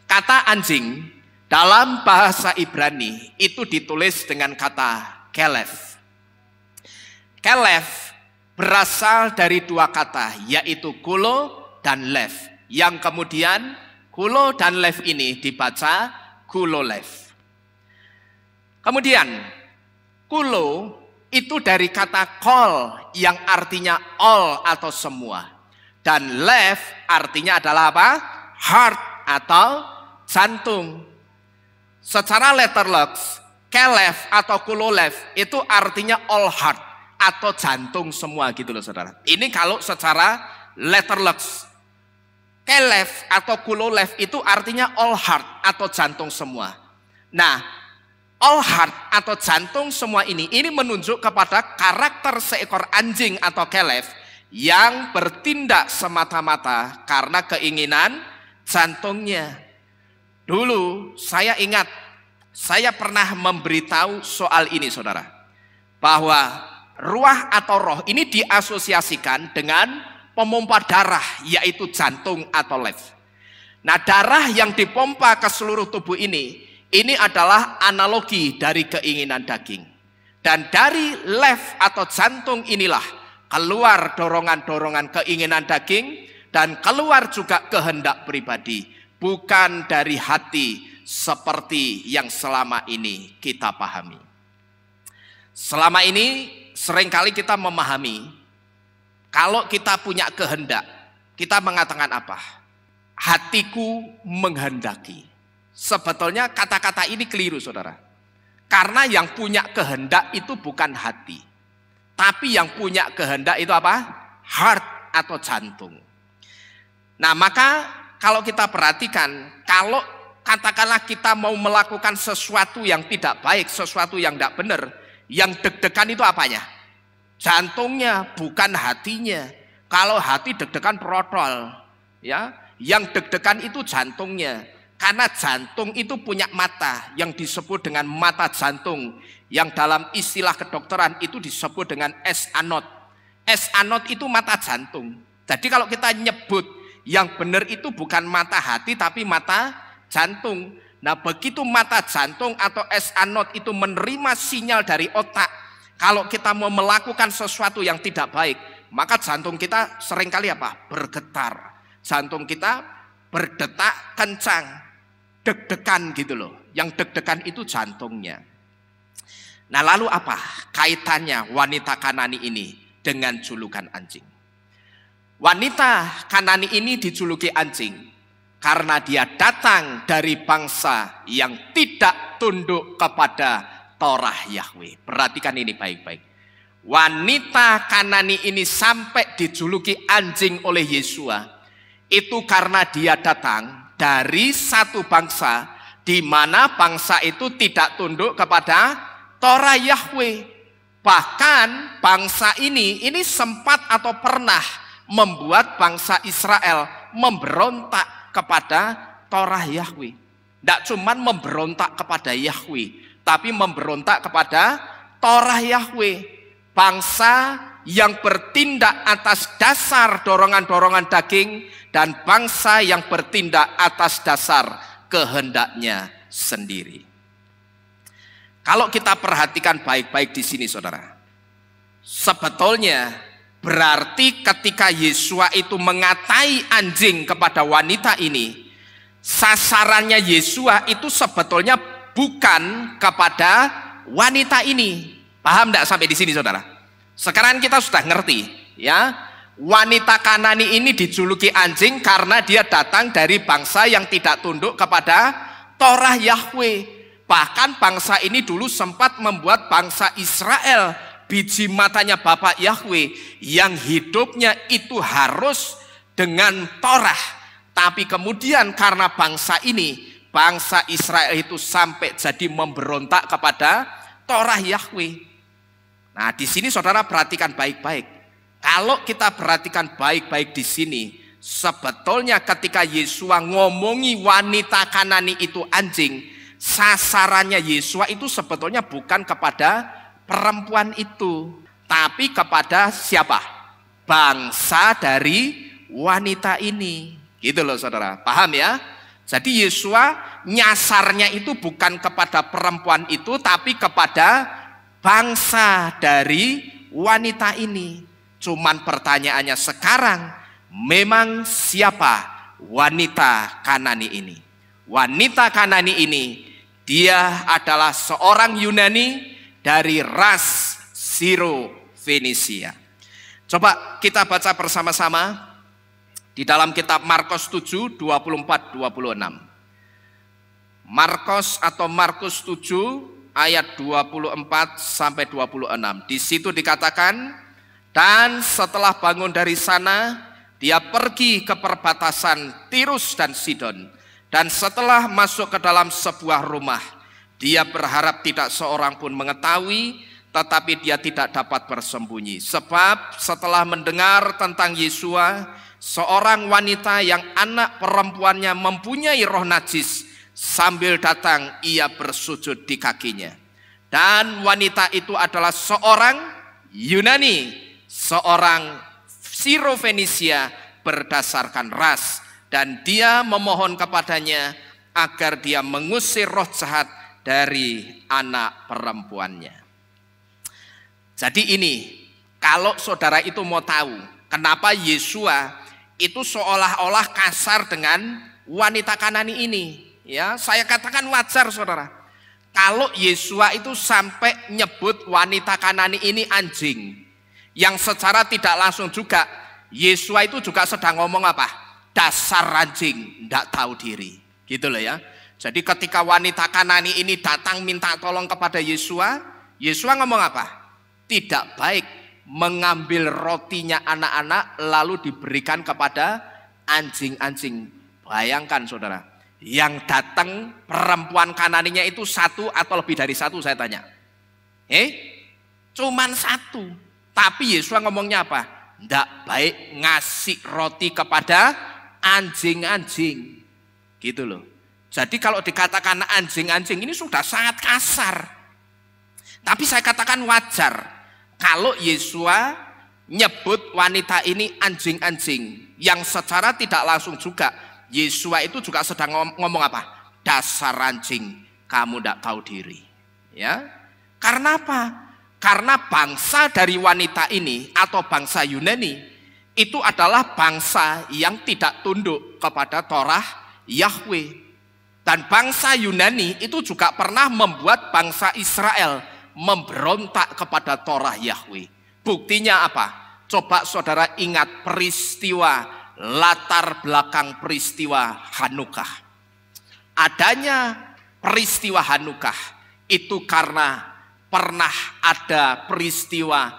kata anjing dalam bahasa Ibrani itu ditulis dengan kata kelef. Kelef berasal dari 2 kata, yaitu kulo dan lev. Yang kemudian kulo dan lev ini dibaca kulo lev. Kemudian kulo itu dari kata kol yang artinya all atau semua. Dan lev artinya adalah apa? Heart atau jantung. Secara letterlux, kelef atau kulolev itu artinya all heart atau jantung semua gitu loh saudara. Ini kalau secara letterlux. Kelef atau kulolev itu artinya all heart atau jantung semua. Nah, All heart atau jantung semua ini menunjuk kepada karakter seekor anjing atau kelef yang bertindak semata-mata karena keinginan jantungnya. Dulu saya ingat, saya pernah memberitahu soal ini saudara, bahwa ruah atau roh ini diasosiasikan dengan pemompa darah, yaitu jantung atau lev. Nah, darah yang dipompa ke seluruh tubuh ini adalah analogi dari keinginan daging. Dan dari lev atau jantung inilah keluar dorongan-dorongan keinginan daging dan keluar juga kehendak pribadi, bukan dari hati seperti yang selama ini kita pahami. Selama ini seringkali kita memahami kalau kita punya kehendak, kita mengatakan apa? Hatiku menghendaki. Sebetulnya kata-kata ini keliru saudara. Karena yang punya kehendak itu bukan hati. Tapi yang punya kehendak itu apa? Heart atau jantung. Nah maka kalau kita perhatikan, kalau katakanlah kita mau melakukan sesuatu yang tidak baik, sesuatu yang tidak benar, yang deg-degan itu apanya? Jantungnya, bukan hatinya. Kalau hati deg-degan protol, ya, yang deg-degan itu jantungnya. Karena jantung itu punya mata yang disebut dengan mata jantung, yang dalam istilah kedokteran itu disebut dengan S-anode. S-anode itu mata jantung. Jadi kalau kita nyebut yang benar itu bukan mata hati tapi mata jantung. Nah begitu mata jantung atau S-anode itu menerima sinyal dari otak, kalau kita mau melakukan sesuatu yang tidak baik, maka jantung kita seringkali apa? Bergetar. Jantung kita berdetak kencang. Deg-degan gitu loh. Yang deg-degan itu jantungnya. Nah lalu apa kaitannya wanita Kanani ini dengan julukan anjing? Wanita Kanani ini dijuluki anjing karena dia datang dari bangsa yang tidak tunduk kepada Torah Yahweh. Perhatikan ini baik-baik. Wanita Kanani ini sampai dijuluki anjing oleh Yesua. Itu karena dia datang dari satu bangsa di mana bangsa itu tidak tunduk kepada Torah Yahweh. Bahkan bangsa ini sempat atau pernah membuat bangsa Israel memberontak kepada Torah Yahweh. Tidak cuma memberontak kepada Yahweh, tapi memberontak kepada Torah Yahweh. Bangsa yang bertindak atas dasar dorongan-dorongan daging dan bangsa yang bertindak atas dasar kehendaknya sendiri. Kalau kita perhatikan baik-baik di sini saudara, sebetulnya berarti ketika Yesua itu mengatai anjing kepada wanita ini, sasarannya Yesua itu sebetulnya bukan kepada wanita ini. Paham tidak sampai di sini saudara? Sekarang kita sudah ngerti ya. Wanita Kanani ini dijuluki anjing karena dia datang dari bangsa yang tidak tunduk kepada Torah Yahweh. Bahkan bangsa ini dulu sempat membuat bangsa Israel biji matanya Bapak Yahweh yang hidupnya itu harus dengan Torah. Tapi kemudian karena bangsa ini, bangsa Israel itu sampai jadi memberontak kepada Torah Yahweh. Nah, di sini saudara perhatikan baik-baik. Kalau kita perhatikan baik-baik di sini, sebetulnya ketika Yesua ngomongi wanita Kanani itu anjing, sasarannya Yesua itu sebetulnya bukan kepada perempuan itu, tapi kepada siapa? Bangsa dari wanita ini. Gitu loh saudara, paham ya? Jadi Yesua nyasarnya itu bukan kepada perempuan itu, tapi kepada bangsa dari wanita ini. Cuman pertanyaannya sekarang, memang siapa wanita Kanani ini? Wanita Kanani ini, dia adalah seorang Yunani dari ras Siro-Fenisia. Coba kita baca bersama-sama di dalam kitab Markus 7, 24-26. Markus 7 ayat 24 sampai 26. Di situ dikatakan, dan setelah bangun dari sana, dia pergi ke perbatasan Tirus dan Sidon. Dan setelah masuk ke dalam sebuah rumah, Dia berharap tidak seorang pun mengetahui, tetapi dia tidak dapat bersembunyi. Sebab setelah mendengar tentang Yesua, seorang wanita yang anak perempuannya mempunyai roh najis, sambil datang ia bersujud di kakinya. Dan wanita itu adalah seorang Yunani, seorang Sirofenisia berdasarkan ras. Dan dia memohon kepadanya agar dia mengusir roh jahat dari anak perempuannya. Jadi ini, kalau saudara itu mau tahu kenapa Yesua itu seolah-olah kasar dengan wanita Kanani ini, ya, saya katakan wajar saudara. Kalau Yesua itu sampai nyebut wanita Kanani ini anjing, yang secara tidak langsung juga Yesua itu juga sedang ngomong apa? Dasar anjing, ndak tahu diri, gitu loh ya. Jadi ketika wanita Kanani ini datang minta tolong kepada Yesua, Yesua ngomong apa? Tidak baik mengambil rotinya anak-anak lalu diberikan kepada anjing-anjing. Bayangkan saudara, yang datang perempuan Kananinya itu satu atau lebih dari satu, saya tanya. Cuman satu. Tapi Yesua ngomongnya apa? Tidak baik ngasih roti kepada anjing-anjing. Gitu loh. Jadi kalau dikatakan anjing-anjing ini sudah sangat kasar. Tapi saya katakan wajar kalau Yesua nyebut wanita ini anjing-anjing, yang secara tidak langsung juga Yesua itu juga sedang ngomong apa? Dasar anjing, kamu tidak tahu diri. Ya, karena apa? Karena bangsa dari wanita ini atau bangsa Yunani itu adalah bangsa yang tidak tunduk kepada Torah Yahweh. Dan bangsa Yunani itu juga pernah membuat bangsa Israel memberontak kepada Torah Yahweh. Buktinya apa? Coba saudara ingat peristiwa, latar belakang peristiwa Hanukah. Adanya peristiwa Hanukah itu karena pernah ada peristiwa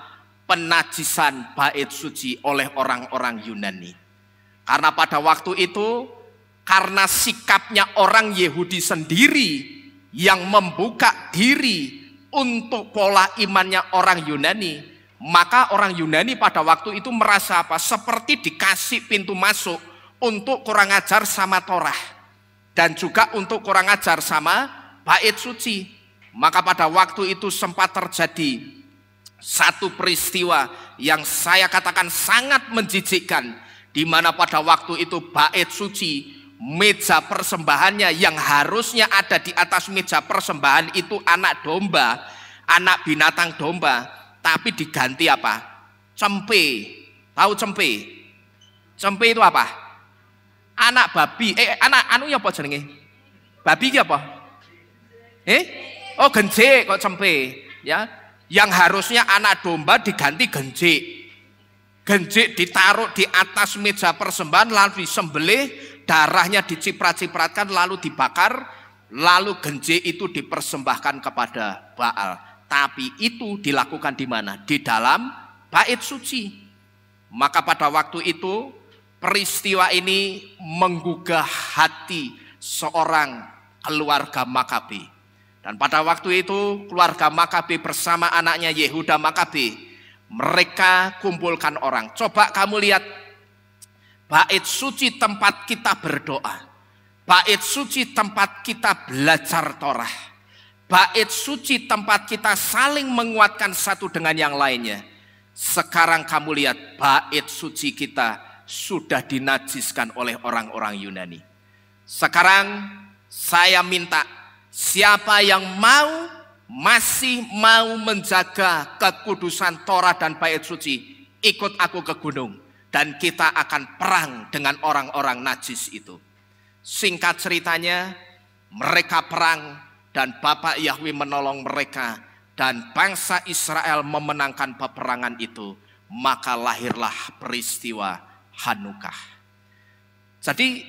penajisan bait suci oleh orang-orang Yunani. Karena pada waktu itu, karena sikapnya orang Yahudi sendiri yang membuka diri untuk pola imannya orang Yunani, maka orang Yunani pada waktu itu merasa apa? Seperti dikasih pintu masuk untuk kurang ajar sama Torah dan juga untuk kurang ajar sama bait suci. Maka pada waktu itu sempat terjadi satu peristiwa yang saya katakan sangat menjijikkan, di mana pada waktu itu bait suci, meja persembahannya yang harusnya ada di atas meja persembahan itu anak domba, anak binatang domba, tapi diganti apa? Cempe. Tahu cempe? Cempe itu apa? Anak babi. Anak anunya apa jenenge? Babi ki apa? Oh, genjik kok cempe, ya. Yang harusnya anak domba diganti genjik. Genjik ditaruh di atas meja persembahan lalu disembelih, darahnya diciprat-cipratkan lalu dibakar, lalu genjik itu dipersembahkan kepada Baal. Tapi itu dilakukan di mana? Di dalam bait suci. Maka pada waktu itu peristiwa ini menggugah hati seorang keluarga Makabe. Dan pada waktu itu keluarga Makabe bersama anaknya Yehuda Makabe, mereka kumpulkan orang. Coba kamu lihat bait suci tempat kita berdoa, bait suci tempat kita belajar Torah, bait suci tempat kita saling menguatkan satu dengan yang lainnya. Sekarang kamu lihat bait suci kita sudah dinajiskan oleh orang-orang Yunani. Sekarang saya minta siapa yang masih mau menjaga kekudusan Torah dan bait suci, ikut aku ke gunung. Dan kita akan perang dengan orang-orang najis itu. Singkat ceritanya, mereka perang dan Bapak Yahweh menolong mereka. Dan bangsa Israel memenangkan peperangan itu. Maka lahirlah peristiwa Hanukah. Jadi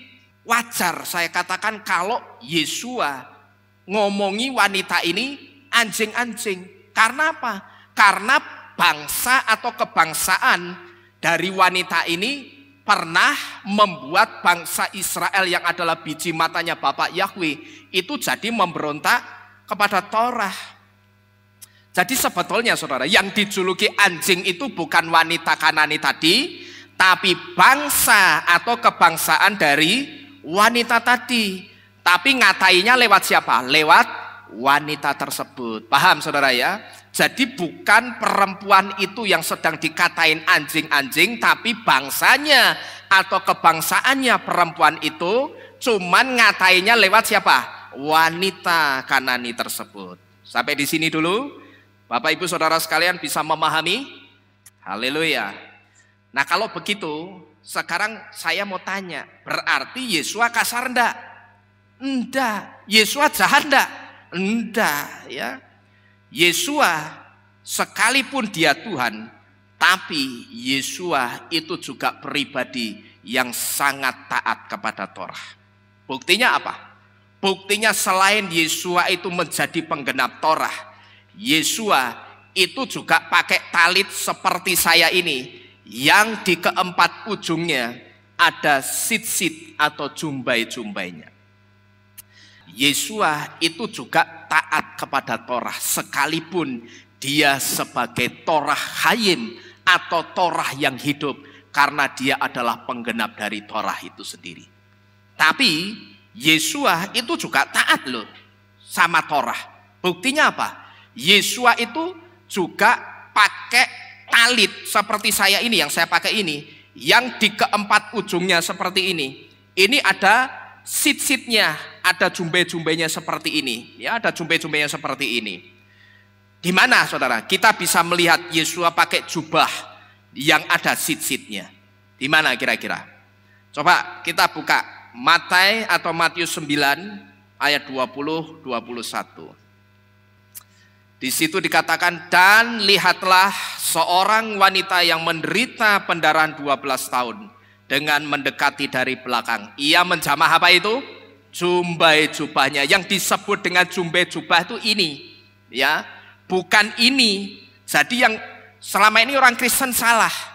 wajar saya katakan kalau Yesua ngomongi wanita ini anjing-anjing. Karena apa? Karena bangsa atau kebangsaan dari wanita ini pernah membuat bangsa Israel yang adalah biji matanya Bapak Yahweh itu jadi memberontak kepada Torah. Jadi sebetulnya saudara, yang dijuluki anjing itu bukan wanita Kanani tadi, tapi bangsa atau kebangsaan dari wanita tadi. Tapi ngatainya lewat siapa? Lewat wanita tersebut. Paham saudara ya? Jadi bukan perempuan itu yang sedang dikatain anjing-anjing, tapi bangsanya atau kebangsaannya perempuan itu, cuman ngatainya lewat siapa? Wanita Kanani tersebut. Sampai di sini dulu. Bapak Ibu Saudara sekalian bisa memahami? Haleluya. Nah kalau begitu, sekarang saya mau tanya, berarti Yesua kasar enggak? Enggak. Yesua jahat enggak? Enggak ya. Yesua sekalipun dia Tuhan, tapi Yesua itu juga pribadi yang sangat taat kepada Torah. Buktinya apa? Buktinya selain Yesua itu menjadi penggenap Torah, Yesua itu juga pakai talit seperti saya ini, yang di keempat ujungnya ada sit-sit atau jumbai-jumbainya. Yesua itu juga taat kepada Torah, sekalipun dia sebagai Torah Hayim atau Torah yang hidup, karena dia adalah penggenap dari Torah itu sendiri. Tapi Yesua itu juga taat loh sama Torah. Buktinya apa? Yesua itu juga pakai talit seperti saya ini, yang saya pakai ini, yang di keempat ujungnya seperti ini. Ini ada sit-sitnya, ada jumbai-jumbainya seperti ini. Ya, ada jumbai-jumbainya seperti ini. Di mana saudara kita bisa melihat Yesua pakai jubah yang ada sit-sitnya? Di mana kira-kira? Coba kita buka Matius 9 ayat 20-21. Di situ dikatakan, dan lihatlah seorang wanita yang menderita pendarahan 12 tahun dengan mendekati dari belakang. Ia menjamah apa itu? Jumbai jubahnya. Yang disebut dengan jumbai jubah itu ini, ya, bukan ini. Jadi yang selama ini orang Kristen salah.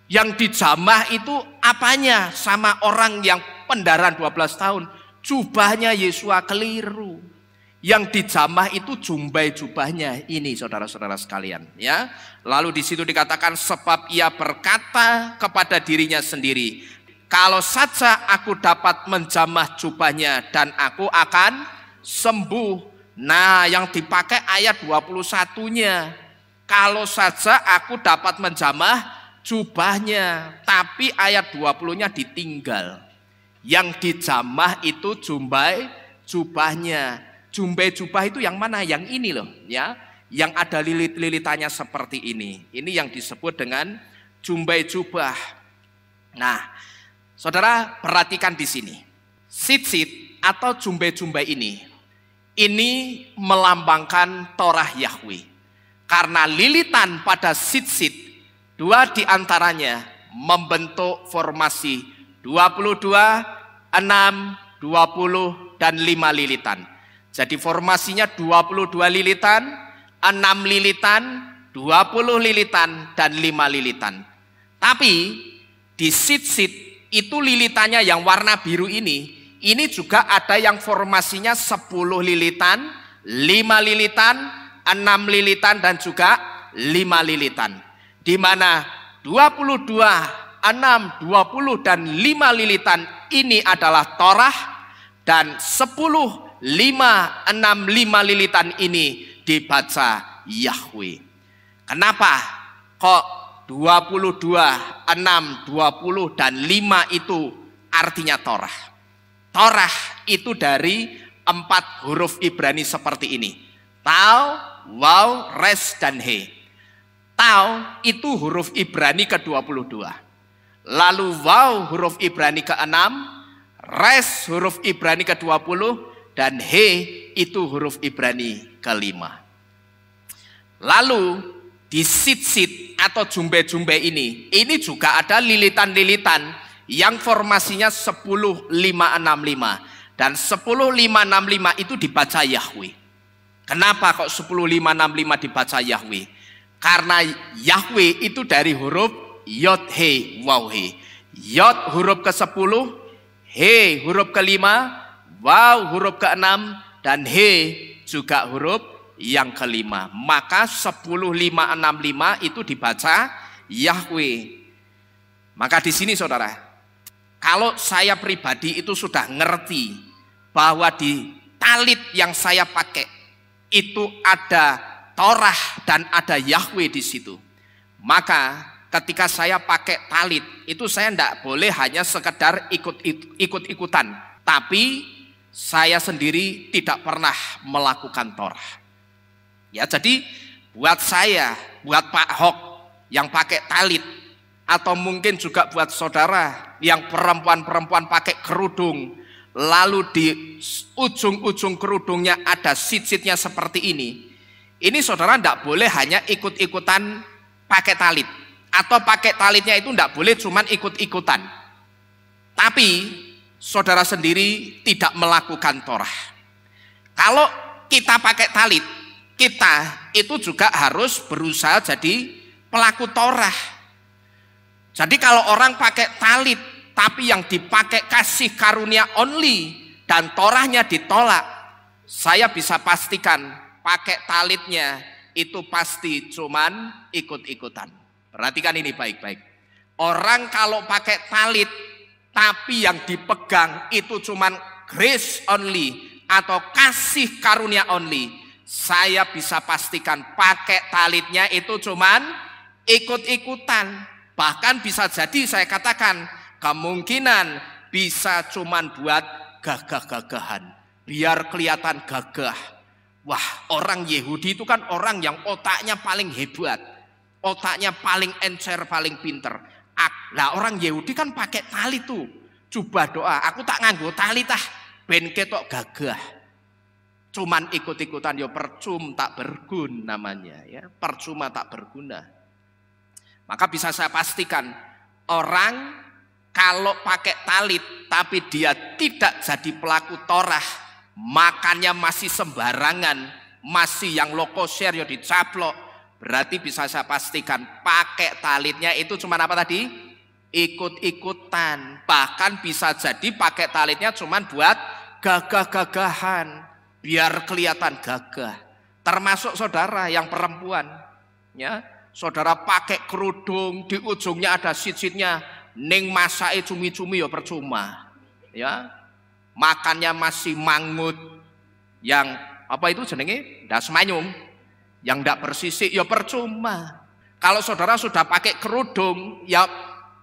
Yang dijamah itu apanya? Sama orang yang pendarahan 12 tahun. Jubahnya Yesua keliru. Yang dijamah itu jumbai jubahnya ini, saudara-saudara sekalian, ya. Lalu di situ dikatakan, sebab ia berkata kepada dirinya sendiri, kalau saja aku dapat menjamah jubahnya dan aku akan sembuh. Nah, yang dipakai ayat 21-nya. Kalau saja aku dapat menjamah jubahnya, tapi ayat 20-nya ditinggal. Yang dijamah itu jumbai jubahnya. Jumbai jubah itu yang mana? Yang ini loh, ya, yang ada lilit-lilitannya seperti ini. Ini yang disebut dengan jumbai jubah. Nah, saudara perhatikan di sini, sit-sit atau jumbai-jumbai ini melambangkan Torah Yahweh. Karena lilitan pada sit-sit, dua diantaranya membentuk formasi 22, 6, 20, dan 5 lilitan. Jadi formasinya 22 lilitan, 6 lilitan, 20 lilitan, dan 5 lilitan. Tapi di sit-sit itu lilitannya yang warna biru ini juga ada yang formasinya 10 lilitan, 5 lilitan, 6 lilitan, dan juga 5 lilitan. Di mana 22, 6, 20, dan 5 lilitan ini adalah Torah, dan 10, 5, 6, 5 lilitan ini dibaca Yahweh. Kenapa kok 22, 6, 20, dan 5 itu artinya Torah? Torah itu dari 4 huruf Ibrani seperti ini. Tau, Waw, Res, dan He. Tau itu huruf Ibrani ke-22. Lalu Waw huruf Ibrani ke-6, Res huruf Ibrani ke-20, dan He itu huruf Ibrani ke-5. Lalu di sit-sit atau jumbai-jumbai ini juga ada lilitan-lilitan yang formasinya 10, 5, 6, 5. Dan 10, 5, 6, 5 itu dibaca Yahweh. Kenapa kok 10, 5, 6, 5 dibaca Yahweh? Karena Yahweh itu dari huruf Yod, He, Waw, He. Yod huruf ke-10, He huruf ke-5, Waw huruf ke-6, dan He juga huruf yang kelima. Maka 10565 itu dibaca Yahweh. Maka di sini saudara, kalau saya pribadi itu sudah ngerti bahwa di talit yang saya pakai itu ada Torah dan ada Yahweh di situ. Maka ketika saya pakai talit itu saya tidak boleh hanya sekedar ikut-ikutan, tapi saya sendiri tidak pernah melakukan Torah. Ya, jadi buat saya, buat Pak Hok yang pakai talit, atau mungkin juga buat saudara yang perempuan-perempuan pakai kerudung, lalu di ujung-ujung kerudungnya ada sisitnya seperti ini saudara tidak boleh hanya ikut-ikutan pakai talit, atau pakai talitnya itu tidak boleh cuman ikut-ikutan, tapi saudara sendiri tidak melakukan Torah. Kalau kita pakai talit, kita itu juga harus berusaha jadi pelaku Torah. Jadi kalau orang pakai talit tapi yang dipakai kasih karunia only dan Torahnya ditolak, saya bisa pastikan pakai talitnya itu pasti cuman ikut-ikutan. Perhatikan ini baik-baik. Orang kalau pakai talit tapi yang dipegang itu cuman grace only atau kasih karunia only, saya bisa pastikan pakai talitnya itu cuman ikut-ikutan. Bahkan bisa jadi saya katakan kemungkinan bisa cuman buat gagah-gagahan, biar kelihatan gagah. Wah, orang Yahudi itu kan orang yang otaknya paling hebat, otaknya paling encer, paling pinter. Nah, orang Yahudi kan pakai tali tuh, coba doa, aku tak nganggo tali tah, ben ketok gagah. Cuman ikut-ikutan ya percuma tak berguna namanya, ya percuma tak berguna. Maka bisa saya pastikan orang kalau pakai talit tapi dia tidak jadi pelaku Torah, makannya masih sembarangan, masih yang lokosher ya dicaplok, berarti bisa saya pastikan pakai talitnya itu cuma apa tadi? Ikut-ikutan. Bahkan bisa jadi pakai talitnya cuma buat gagah-gagahan, biar kelihatan gagah. Termasuk saudara yang perempuan, ya. Saudara pakai kerudung, di ujungnya ada sisitnya, ning masake cumi-cumi ya percuma. Ya. Makannya masih mangut yang apa itu jenenge? Das manyung. Yang ndak bersisik ya percuma. Kalau saudara sudah pakai kerudung, ya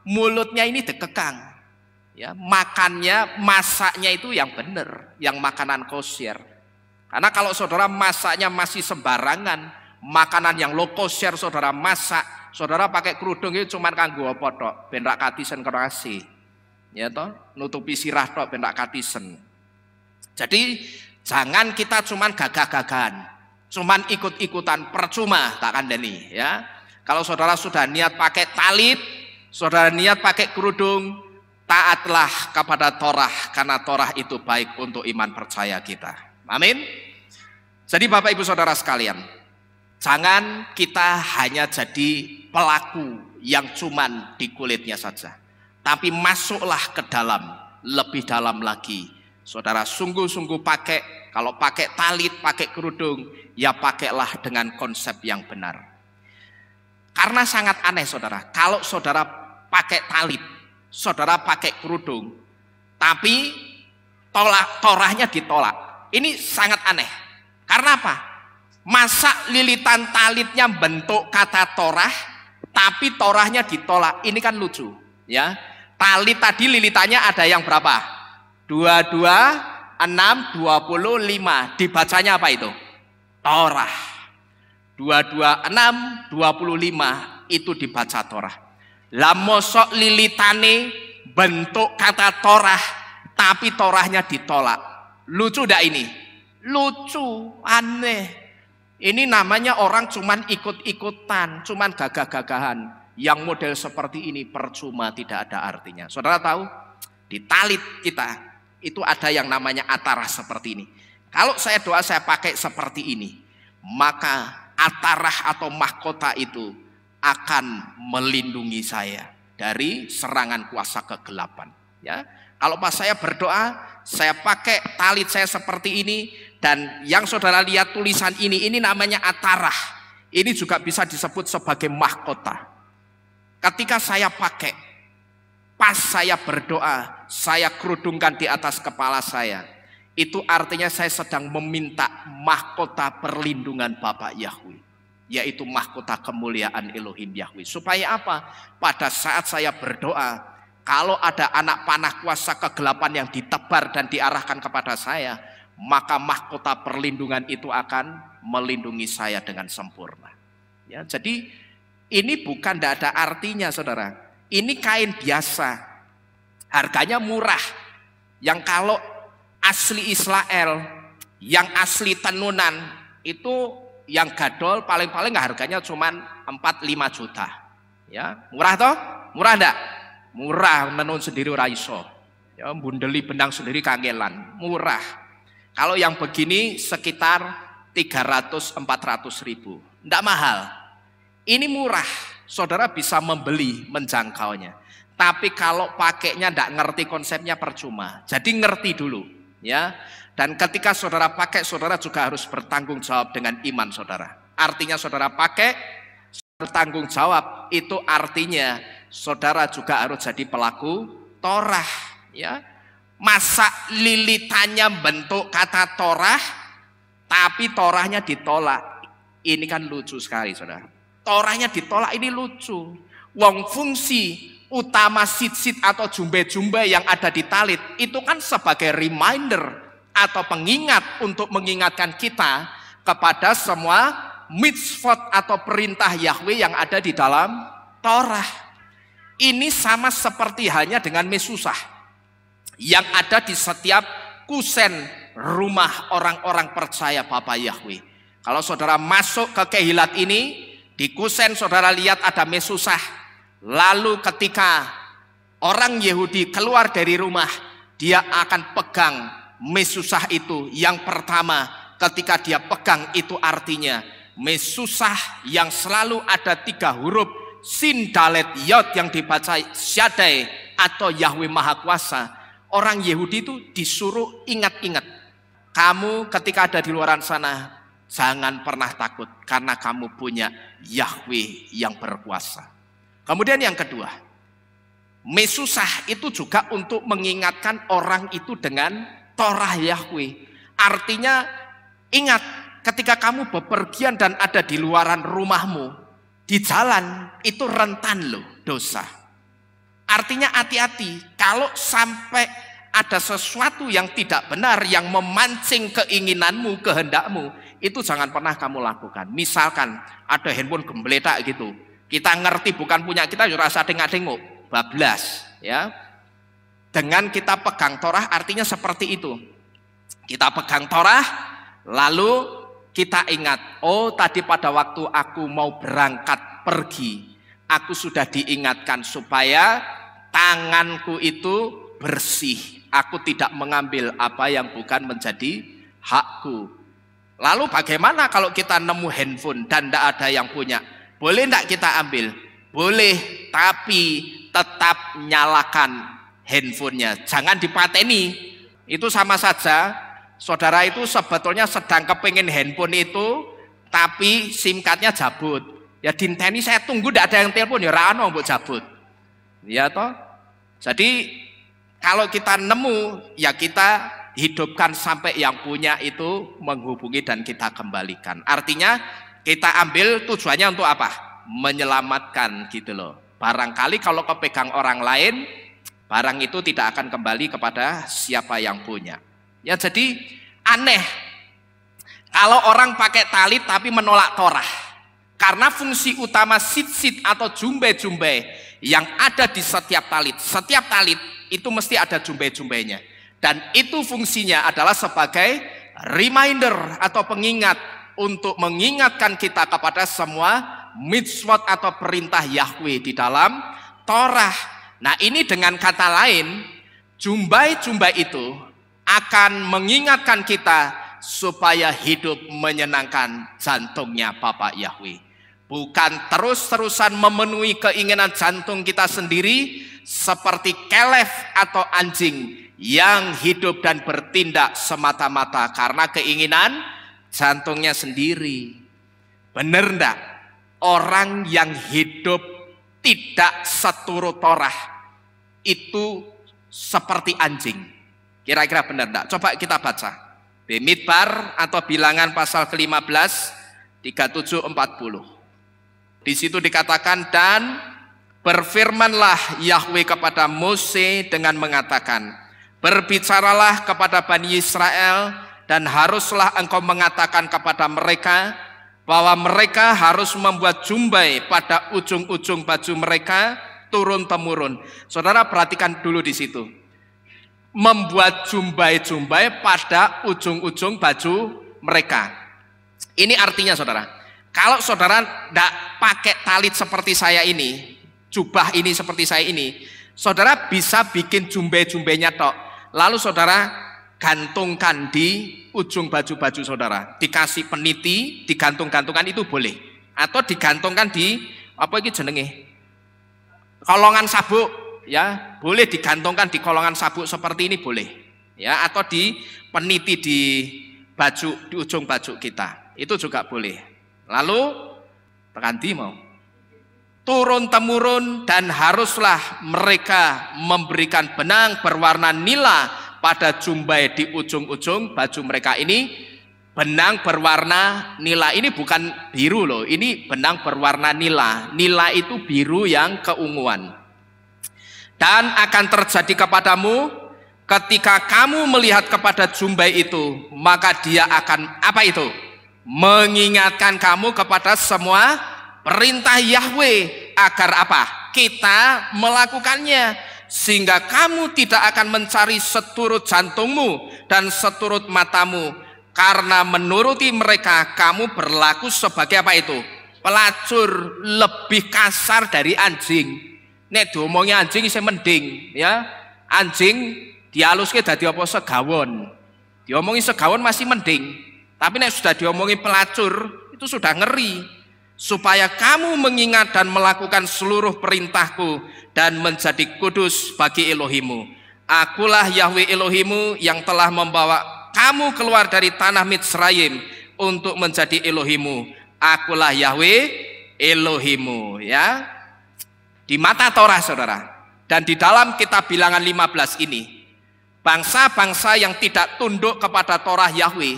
mulutnya ini dikekang. Ya, makannya, masaknya itu yang benar, yang makanan kosher. Karena kalau saudara masaknya masih sembarangan, makanan yang low kosher saudara masak, saudara pakai kerudung itu cuma kanggo apa tok, ben rak katisen kerasi. Ya toh, nutupi sirah tok ben rak katisen. Jadi jangan kita cuma gagah-gagahan, cuma ikut-ikutan percuma tak kandani, ya. Kalau saudara sudah niat pakai talit, saudara niat pakai kerudung, taatlah kepada Torah karena Torah itu baik untuk iman percaya kita. Amin. Jadi Bapak Ibu Saudara sekalian, jangan kita hanya jadi pelaku yang cuman di kulitnya saja, tapi masuklah ke dalam, lebih dalam lagi. Saudara sungguh-sungguh pakai, kalau pakai talit, pakai kerudung, ya pakailah dengan konsep yang benar. Karena sangat aneh saudara, kalau saudara pakai talit, saudara pakai kerudung, tapi Torahnya ditolak. Ini sangat aneh. Karena apa? Masa lilitan talitnya bentuk kata Torah, tapi Torahnya ditolak. Ini kan lucu, ya. Talit tadi lilitannya ada yang berapa? 22, 6, 25. Dibacanya apa itu? Torah. 22, 6, 25 itu dibaca Torah. Lah mosok lilitane bentuk kata Torah, tapi Torahnya ditolak. Lucu dak ini? Lucu, aneh. Ini namanya orang cuman ikut-ikutan, cuman gagah-gagahan. Yang model seperti ini percuma, tidak ada artinya. Saudara tahu, di talit kita itu ada yang namanya atarah seperti ini. Kalau saya doa saya pakai seperti ini, maka atarah atau mahkota itu akan melindungi saya dari serangan kuasa kegelapan. Ya, kalau pas saya berdoa, saya pakai talit saya seperti ini, Dan yang saudara lihat tulisan ini namanya atarah. Ini juga bisa disebut sebagai mahkota. Ketika saya pakai, pas saya berdoa, saya kerudungkan di atas kepala saya. Itu artinya saya sedang meminta mahkota perlindungan Bapa Yahweh, yaitu mahkota kemuliaan Elohim Yahweh. Supaya apa? Pada saat saya berdoa, kalau ada anak panah kuasa kegelapan yang ditebar dan diarahkan kepada saya, maka mahkota perlindungan itu akan melindungi saya dengan sempurna. Ya, jadi ini bukan tidak ada artinya, saudara. Ini kain biasa, harganya murah. Yang kalau asli Israel, yang asli tenunan, itu yang gadol paling-paling harganya cuma 4-5 juta. Ya, murah toh? Murah enggak? Murah, menun sendiri ora iso. Ya, bundeli benang sendiri kangelan, murah. Kalau yang begini sekitar 300-400 ribu, enggak mahal. Ini murah, saudara bisa membeli, menjangkaunya. Tapi kalau pakainya enggak ngerti konsepnya percuma. Jadi ngerti dulu, ya. Dan ketika saudara pakai, saudara juga harus bertanggung jawab dengan iman saudara. Artinya saudara pakai, bertanggung jawab, itu artinya saudara juga harus jadi pelaku Torah, ya. Masa lilitannya bentuk kata Torah, tapi Torahnya ditolak. Ini kan lucu sekali, saudara. Torahnya ditolak, ini lucu. Wong fungsi utama sit-sit atau jumbe-jumbe yang ada di talit, itu kan sebagai reminder atau pengingat untuk mengingatkan kita kepada semua mitzvot atau perintah Yahweh yang ada di dalam Torah. Ini sama seperti halnya dengan mesusah yang ada di setiap kusen rumah orang-orang percaya Bapa Yahweh. Kalau saudara masuk ke Kehilat ini, di kusen saudara lihat ada mesusah. Lalu ketika orang Yahudi keluar dari rumah, dia akan pegang mesusah itu. Yang pertama, ketika dia pegang itu artinya mesusah yang selalu ada 3 huruf Sin Dalet Yod yang dibaca Shaddai atau Yahweh Maha Kuasa. Orang Yahudi itu disuruh ingat-ingat. Kamu ketika ada di luar sana, jangan pernah takut karena kamu punya Yahweh yang berkuasa. Kemudian yang kedua, mesusah itu juga untuk mengingatkan orang itu dengan Torah Yahweh. Artinya ingat ketika kamu bepergian dan ada di luaran rumahmu, di jalan itu rentan loh dosa. Artinya hati-hati, kalau sampai ada sesuatu yang tidak benar yang memancing keinginanmu, kehendakmu, itu jangan pernah kamu lakukan. Misalkan ada handphone gembletak gitu, kita ngerti bukan punya kita, ya rasa tengok-tengok, bablas, ya. Dengan kita pegang Torah artinya seperti itu. Kita pegang Torah, lalu kita ingat, oh tadi pada waktu aku mau berangkat pergi, aku sudah diingatkan supaya tanganku itu bersih. Aku tidak mengambil apa yang bukan menjadi hakku. Lalu bagaimana kalau kita nemu handphone dan tidak ada yang punya? Boleh tidak kita ambil? Boleh, tapi tetap nyalakan handphonenya. Jangan dipateni. Itu sama saja, saudara itu sebetulnya sedang kepingin handphone itu, tapi SIM cardnya jabut. Ya dinteni saya tunggu tidak ada yang telepon, ya rano mbok jabut. Ya toh. Jadi kalau kita nemu, ya kita hidupkan sampai yang punya itu menghubungi dan kita kembalikan. Artinya kita ambil tujuannya untuk apa? Menyelamatkan gitu loh. Barangkali kalau kepegang orang lain, barang itu tidak akan kembali kepada siapa yang punya. Ya jadi aneh kalau orang pakai talit tapi menolak Torah. Karena fungsi utama sit-sit atau jumbe-jumbe yang ada di setiap talit itu mesti ada jumbe-jumbenya. Dan itu fungsinya adalah sebagai reminder atau pengingat untuk mengingatkan kita kepada semua mitzvot atau perintah Yahweh di dalam Torah. Nah ini dengan kata lain, jumbai-jumbai itu akan mengingatkan kita supaya hidup menyenangkan jantungnya Bapa Yahweh. Bukan terus-terusan memenuhi keinginan jantung kita sendiri seperti kelef atau anjing yang hidup dan bertindak semata-mata karena keinginan jantungnya sendiri. Bener enggak? Orang yang hidup tidak seturut Torah itu seperti anjing. Kira-kira benar enggak? Coba kita baca. Bamidbar atau Bilangan pasal ke-15 37-40. Di situ dikatakan, dan berfirmanlah Yahweh kepada Mose dengan mengatakan, berbicaralah kepada Bani Israel dan haruslah engkau mengatakan kepada mereka bahwa mereka harus membuat jumbai pada ujung-ujung baju mereka turun-temurun. Saudara perhatikan dulu di situ. Membuat jumbai-jumbai pada ujung-ujung baju mereka. Ini artinya saudara, kalau saudara tidak pakai talit seperti saya ini, jubah ini seperti saya ini, saudara bisa bikin jumbai-jumbainya tok. Lalu saudara gantungkan di ujung baju-baju saudara, dikasih peniti, digantung-gantungkan itu boleh, atau digantungkan di apa ini jenenge, kolongan sabuk, ya boleh digantungkan di kolongan sabuk seperti ini boleh, ya, atau di peniti di baju, di ujung baju kita, itu juga boleh. Lalu tekanti mau turun-temurun, dan haruslah mereka memberikan benang berwarna nila pada jumbai di ujung-ujung baju mereka. Ini benang berwarna nila, ini bukan biru loh, ini benang berwarna nila. Nila itu biru yang keunguan. Dan akan terjadi kepadamu ketika kamu melihat kepada jumbai itu, maka dia akan apa itu? Mengingatkan kamu kepada semua perintah Yahweh agar apa? Kita melakukannya, sehingga kamu tidak akan mencari seturut jantungmu dan seturut matamu, karena menuruti mereka kamu berlaku sebagai apa itu? Pelacur, lebih kasar dari anjing. Nek diomongnya anjing isih mending, ya. Anjing dihaluske dadi apa? Segawon. Diomongi segawon masih mending. Tapi nek sudah diomongi pelacur, itu sudah ngeri. Supaya kamu mengingat dan melakukan seluruh perintahku dan menjadi kudus bagi Elohimu. Akulah Yahweh Elohimu yang telah membawa kamu keluar dari tanah Mitsraim untuk menjadi Elohimu. Akulah Yahweh Elohimu, ya. Di mata Torah saudara, dan di dalam kitab Bilangan 15 ini, bangsa-bangsa yang tidak tunduk kepada Torah Yahweh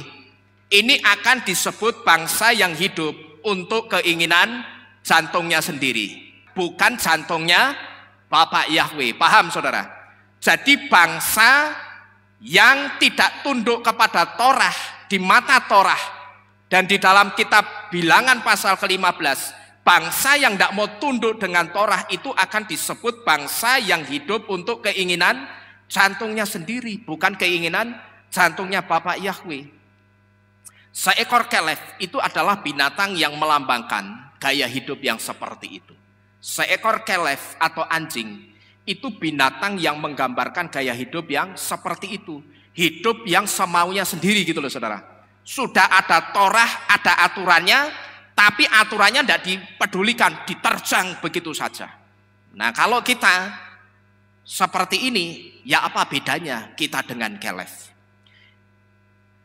ini akan disebut bangsa yang hidup untuk keinginan jantungnya sendiri, bukan jantungnya Bapak Yahweh. Paham saudara? Jadi bangsa yang tidak tunduk kepada Torah di mata Torah, dan di dalam kitab Bilangan pasal ke-15, bangsa yang tidak mau tunduk dengan Torah itu akan disebut bangsa yang hidup untuk keinginan jantungnya sendiri, bukan keinginan jantungnya Bapak Yahweh. Seekor kelef itu adalah binatang yang melambangkan gaya hidup yang seperti itu. Seekor kelef atau anjing itu binatang yang menggambarkan gaya hidup yang seperti itu. Hidup yang semaunya sendiri gitu loh saudara. Sudah ada Torah, ada aturannya, tapi aturannya tidak dipedulikan, diterjang begitu saja. Nah kalau kita seperti ini, ya apa bedanya kita dengan kelef?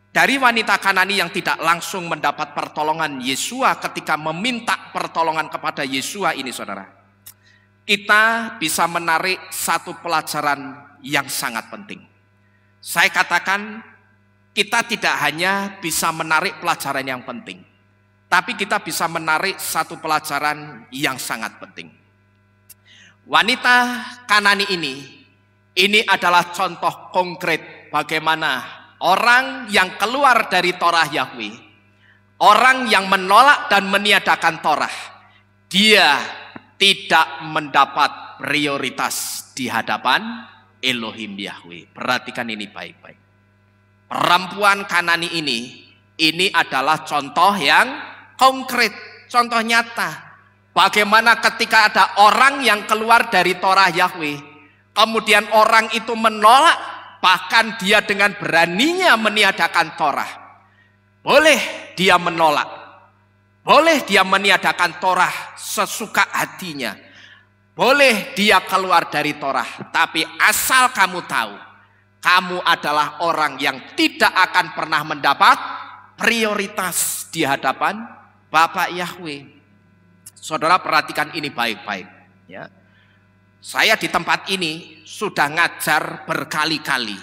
Dari wanita Kanani yang tidak langsung mendapat pertolongan Yesua ketika meminta pertolongan kepada Yesua ini saudara, kita bisa menarik satu pelajaran yang sangat penting. Saya katakan kita tidak hanya bisa menarik pelajaran yang penting, tapi kita bisa menarik satu pelajaran yang sangat penting. Wanita Kanani ini adalah contoh konkret bagaimana orang yang keluar dari Torah Yahweh, orang yang menolak dan meniadakan Torah, dia tidak mendapat prioritas di hadapan Elohim Yahweh. Perhatikan ini baik-baik. Perempuan Kanani ini adalah contoh yang konkret, contoh nyata. Bagaimana ketika ada orang yang keluar dari Torah Yahweh, kemudian orang itu menolak, bahkan dia dengan beraninya meniadakan Torah. Boleh dia menolak, boleh dia meniadakan Torah sesuka hatinya, boleh dia keluar dari Torah, tapi asal kamu tahu, kamu adalah orang yang tidak akan pernah mendapat prioritas di hadapan Bapak Yahweh. Saudara perhatikan ini baik-baik ya. Saya di tempat ini sudah ngajar berkali-kali.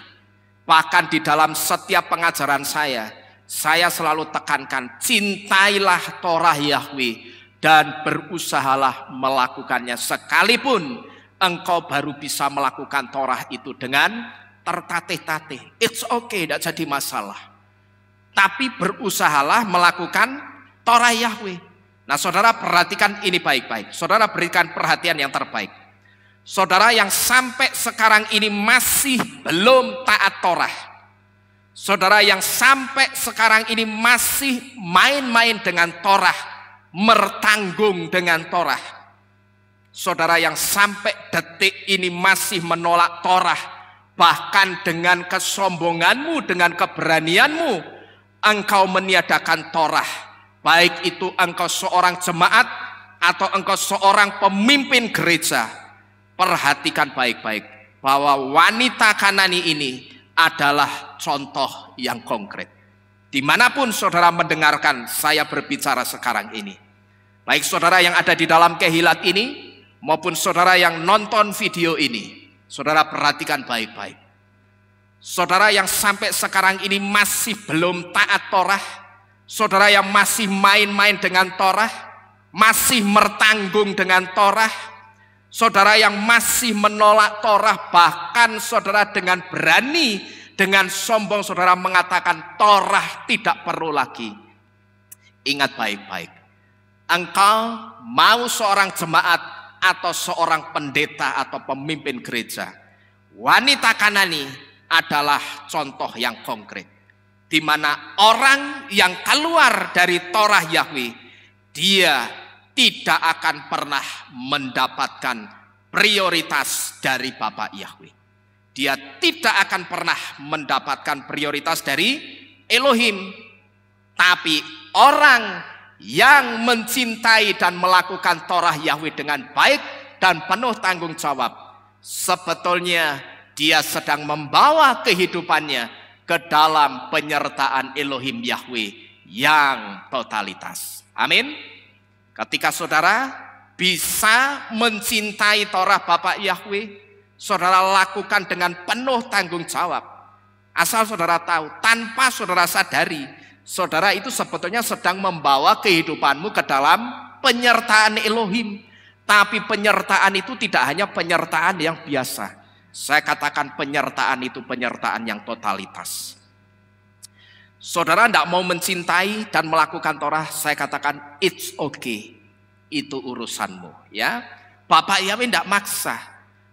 Bahkan di dalam setiap pengajaran saya selalu tekankan, cintailah Torah Yahweh dan berusahalah melakukannya, sekalipun engkau baru bisa melakukan Torah itu dengan tertatih-tatih. It's okay, tidak jadi masalah. Tapi berusahalah melakukan Torah Yahweh. Nah saudara perhatikan ini baik-baik. Saudara berikan perhatian yang terbaik. Saudara yang sampai sekarang ini masih belum taat Torah. Saudara yang sampai sekarang ini masih main-main dengan Torah, mertanggung dengan Torah. Saudara yang sampai detik ini masih menolak Torah, bahkan dengan kesombonganmu, dengan keberanianmu, engkau meniadakan Torah. Baik itu engkau seorang jemaat atau engkau seorang pemimpin gereja. Perhatikan baik-baik bahwa wanita Kanani ini adalah contoh yang konkret. Dimanapun saudara mendengarkan saya berbicara sekarang ini, baik saudara yang ada di dalam Kehilat ini maupun saudara yang nonton video ini, saudara perhatikan baik-baik. Saudara yang sampai sekarang ini masih belum taat Torah, saudara yang masih main-main dengan Torah, masih mertanggung dengan Torah, saudara yang masih menolak Torah, bahkan saudara dengan berani, dengan sombong saudara mengatakan Torah tidak perlu lagi. Ingat baik-baik, engkau mau seorang jemaat atau seorang pendeta atau pemimpin gereja, wanita Kanani adalah contoh yang konkret, di mana orang yang keluar dari Torah Yahweh, dia tidak akan pernah mendapatkan prioritas dari Bapak Yahweh. Dia tidak akan pernah mendapatkan prioritas dari Elohim. Tapi orang yang mencintai dan melakukan Torah Yahweh dengan baik dan penuh tanggung jawab, sebetulnya dia sedang membawa kehidupannya ke dalam penyertaan Elohim Yahweh yang totalitas. Amin. Ketika saudara bisa mencintai Torah Bapak Yahweh, saudara lakukan dengan penuh tanggung jawab. Asal saudara tahu, tanpa saudara sadari, saudara itu sebetulnya sedang membawa kehidupanmu ke dalam penyertaan Elohim. Tapi penyertaan itu tidak hanya penyertaan yang biasa. Saya katakan penyertaan itu penyertaan yang totalitas. Saudara tidak mau mencintai dan melakukan Torah, saya katakan it's okay. Itu urusanmu ya. Bapak Yahweh tidak maksa.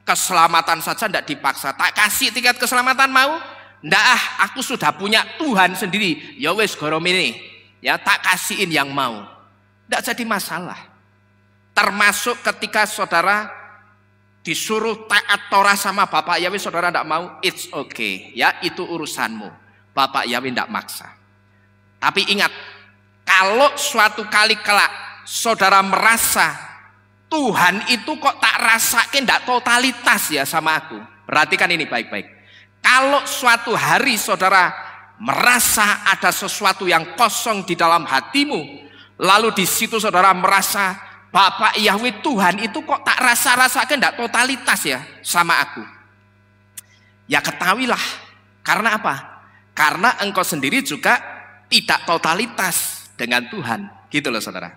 Keselamatan saja tidak dipaksa. Tak kasih tiket keselamatan mau? Tidak, aku sudah punya Tuhan sendiri. Ya wes gorom ini. Ya tak kasihin yang mau. Tidak jadi masalah. Termasuk ketika saudara disuruh taat Torah sama Bapak Yahweh, saudara tidak mau, it's okay. Ya itu urusanmu. Bapak Yahweh tidak maksa. Tapi ingat, kalau suatu kali kelak saudara merasa Tuhan itu kok tak rasakin, tidak totalitas ya sama aku. Perhatikan ini baik-baik. Kalau suatu hari saudara merasa ada sesuatu yang kosong di dalam hatimu, lalu di situ saudara merasa Bapak Yahweh Tuhan itu kok tak rasa-rasakan, tidak totalitas ya sama aku. Ya ketahuilah, karena apa? Karena engkau sendiri juga tidak totalitas dengan Tuhan. Gitu loh saudara.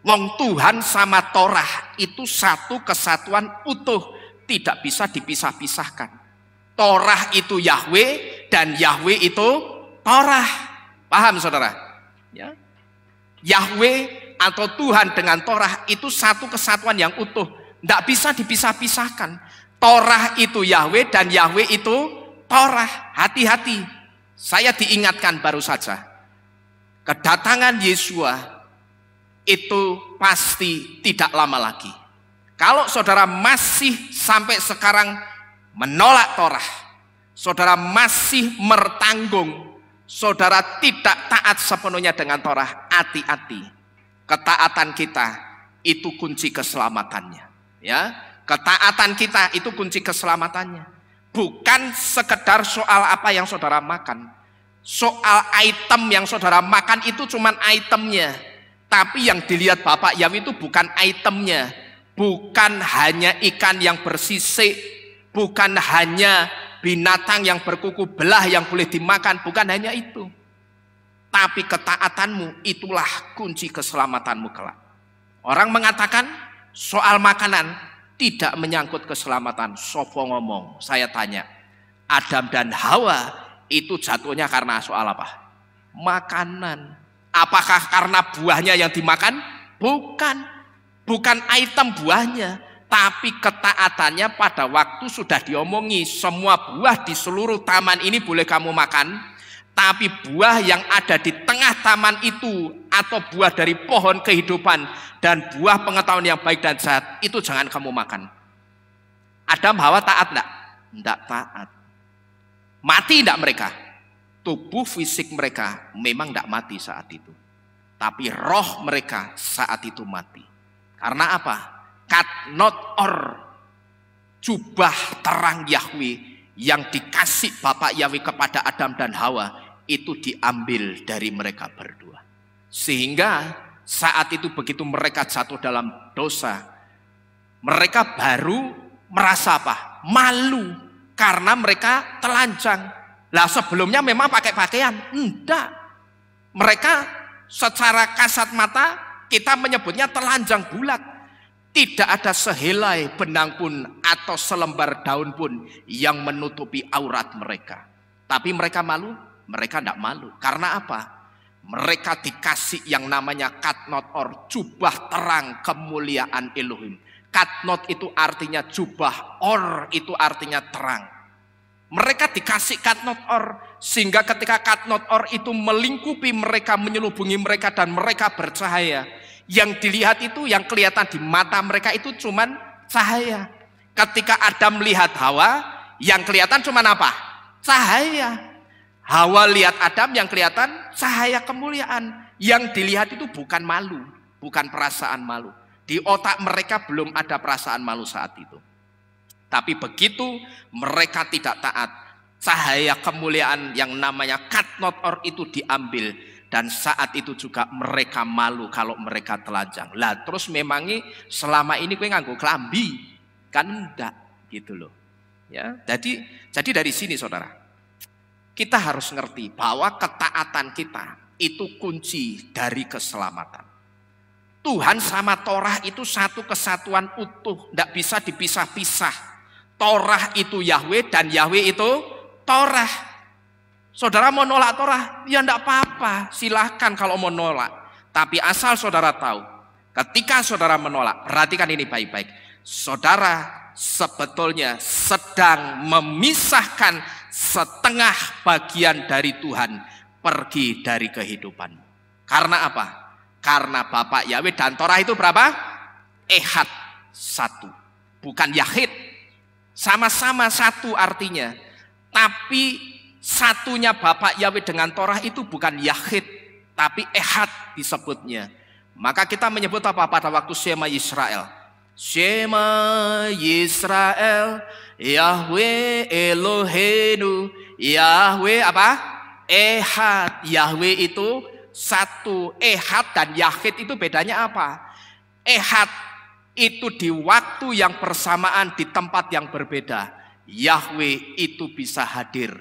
Wong Tuhan sama Torah itu satu kesatuan utuh, tidak bisa dipisah-pisahkan. Torah itu Yahweh dan Yahweh itu Torah. Paham saudara? Ya. Yahweh atau Tuhan dengan Torah itu satu kesatuan yang utuh, tidak bisa dipisah-pisahkan. Torah itu Yahweh dan Yahweh itu Torah. Hati-hati. Saya diingatkan baru saja, kedatangan Yesua itu pasti tidak lama lagi. Kalau saudara masih sampai sekarang menolak Torah, saudara masih mertanggung, saudara tidak taat sepenuhnya dengan Torah, hati-hati. Ketaatan kita itu kunci keselamatannya. Ya, ketaatan kita itu kunci keselamatannya. bukan sekedar soal apa yang saudara makan. Soal item yang saudara makan itu cuman itemnya. Tapi yang dilihat Bapak Yahweh itu bukan itemnya. Bukan hanya ikan yang bersisik, bukan hanya binatang yang berkuku belah yang boleh dimakan, bukan hanya itu. Tapi ketaatanmu itulah kunci keselamatanmu kelak. Orang mengatakan soal makanan tidak menyangkut keselamatan. Sopo ngomong, saya tanya, Adam dan Hawa itu jatuhnya karena soal apa? Makanan. Apakah karena buahnya yang dimakan? Bukan. Bukan item buahnya, tapi ketaatannya pada waktu sudah diomongi semua buah di seluruh taman ini boleh kamu makan, tapi buah yang ada di tengah taman itu atau buah dari pohon kehidupan dan buah pengetahuan yang baik dan jahat itu jangan kamu makan. Adam Hawa taat enggak? Enggak taat. Mati enggak mereka? Tubuh fisik mereka memang enggak mati saat itu. Tapi roh mereka saat itu mati. Karena apa? Katnot or, jubah terang Yahweh yang dikasih Bapak Yahweh kepada Adam dan Hawa itu diambil dari mereka berdua. Sehingga saat itu begitu mereka jatuh dalam dosa, mereka baru merasa apa? Malu karena mereka telanjang. Lah sebelumnya memang pakai pakaian? Enggak. Mereka secara kasat mata kita menyebutnya telanjang bulat. Tidak ada sehelai benang pun atau selembar daun pun yang menutupi aurat mereka. Tapi mereka malu? Mereka tidak malu. Karena apa? Mereka dikasih yang namanya katnot or, jubah terang kemuliaan Elohim. Katnot itu artinya jubah, or itu artinya terang. Mereka dikasih katnot or, sehingga ketika katnot or itu melingkupi mereka, menyelubungi mereka dan mereka bercahaya. Yang dilihat itu, yang kelihatan di mata mereka itu cuman cahaya. Ketika Adam melihat Hawa, yang kelihatan cuman apa? Cahaya. Hawa lihat Adam, yang kelihatan cahaya kemuliaan. Yang dilihat itu bukan malu, bukan perasaan malu. Di otak mereka belum ada perasaan malu saat itu. Tapi begitu mereka tidak taat, cahaya kemuliaan yang namanya katnot or itu diambil. Dan saat itu juga mereka malu kalau mereka telanjang. Lah terus memangnya selama ini kowe nganggo klambi? Kan enggak gitu loh. Ya, jadi dari sini saudara, kita harus ngerti bahwa ketaatan kita itu kunci dari keselamatan. Tuhan sama Torah itu satu kesatuan utuh, tidak bisa dipisah-pisah. Torah itu Yahweh dan Yahweh itu Torah. Saudara mau nolak Torah, ya tidak apa-apa, silahkan kalau mau nolak. Tapi asal saudara tahu, ketika saudara menolak, perhatikan ini baik-baik. Saudara sebetulnya sedang memisahkan setengah bagian dari Tuhan pergi dari kehidupan. Karena apa? Karena Bapak Yahweh dan Torah itu berapa? Ehad, satu. Bukan Yahid. Sama-sama satu artinya. Tapi satunya Bapak Yahweh dengan Torah itu bukan Yahid, tapi Ehad disebutnya. Maka kita menyebut apa pada waktu Shema Yisrael? Shema Yisrael, Yahweh Eloheinu, Yahweh apa? Ehad. Yahweh itu satu, Ehad dan Yahid itu bedanya apa? Ehad itu di waktu yang bersamaan di tempat yang berbeda. Yahweh itu bisa hadir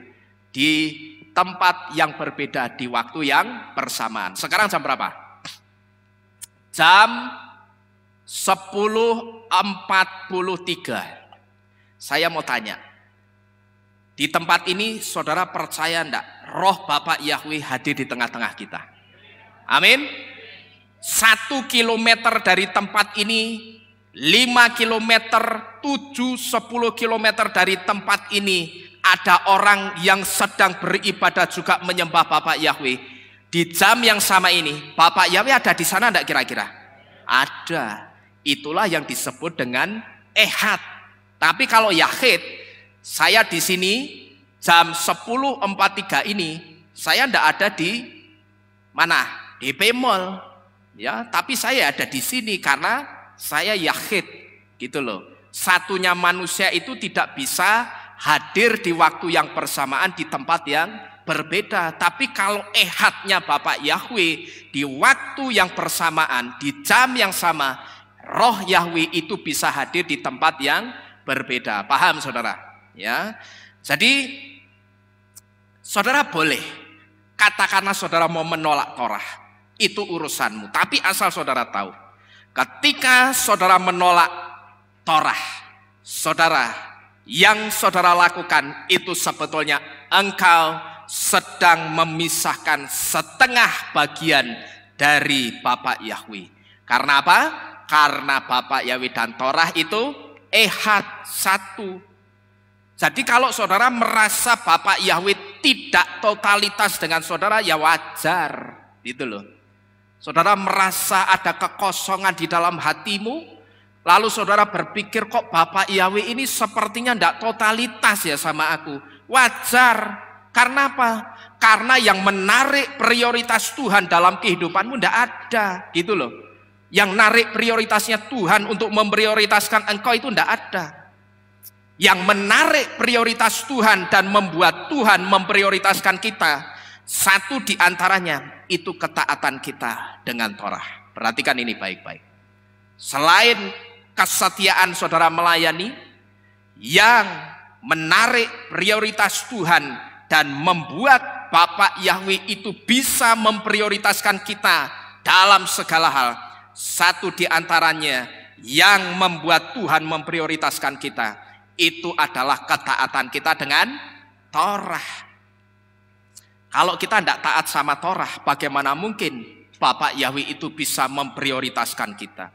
di tempat yang berbeda di waktu yang bersamaan. Sekarang jam berapa? Jam 10.43. Saya mau tanya, di tempat ini saudara percaya enggak roh Bapak Yahweh hadir di tengah-tengah kita? Amin. 1 kilometer dari tempat ini, 5 kilometer, 7, 10 kilometer dari tempat ini ada orang yang sedang beribadah juga menyembah Bapak Yahweh. Di jam yang sama ini, Bapak Yahweh ada di sana enggak kira-kira? Ada. Itulah yang disebut dengan Ehad. Tapi kalau Yahid, saya di sini jam 10.43 ini, saya enggak ada di mana? Di Pemol. Ya, tapi saya ada di sini karena saya Yahid, gitu loh. Satunya manusia itu tidak bisa hadir di waktu yang bersamaan di tempat yang berbeda. Tapi kalau ehadnya Bapak Yahweh di waktu yang bersamaan, di jam yang sama, Roh Yahweh itu bisa hadir di tempat yang berbeda. Paham saudara? Ya. Jadi saudara boleh, katakanlah saudara mau menolak Torah, itu urusanmu. Tapi asal saudara tahu, ketika saudara menolak Torah, saudara, yang saudara lakukan itu sebetulnya engkau sedang memisahkan setengah bagian dari Bapak Yahweh. Karena apa? Karena Bapak Yahweh dan Torah itu ehad satu. Jadi kalau saudara merasa Bapak Yahweh tidak totalitas dengan saudara, ya wajar, gitu loh. Saudara merasa ada kekosongan di dalam hatimu, lalu saudara berpikir kok Bapak Yahweh ini sepertinya tidak totalitas ya sama aku. Wajar. Karena apa? Karena yang menarik prioritas Tuhan dalam kehidupanmu tidak ada, gitu loh. Yang narik prioritasnya Tuhan untuk memprioritaskan engkau itu tidak ada. Yang menarik prioritas Tuhan dan membuat Tuhan memprioritaskan kita, satu di antaranya itu ketaatan kita dengan Torah. Perhatikan ini baik-baik. Selain kesetiaan saudara melayani, yang menarik prioritas Tuhan dan membuat Bapak Yahweh itu bisa memprioritaskan kita dalam segala hal, satu di antaranya yang membuat Tuhan memprioritaskan kita, itu adalah ketaatan kita dengan Torah. Kalau kita tidak taat sama Torah, bagaimana mungkin Bapak Yahweh itu bisa memprioritaskan kita?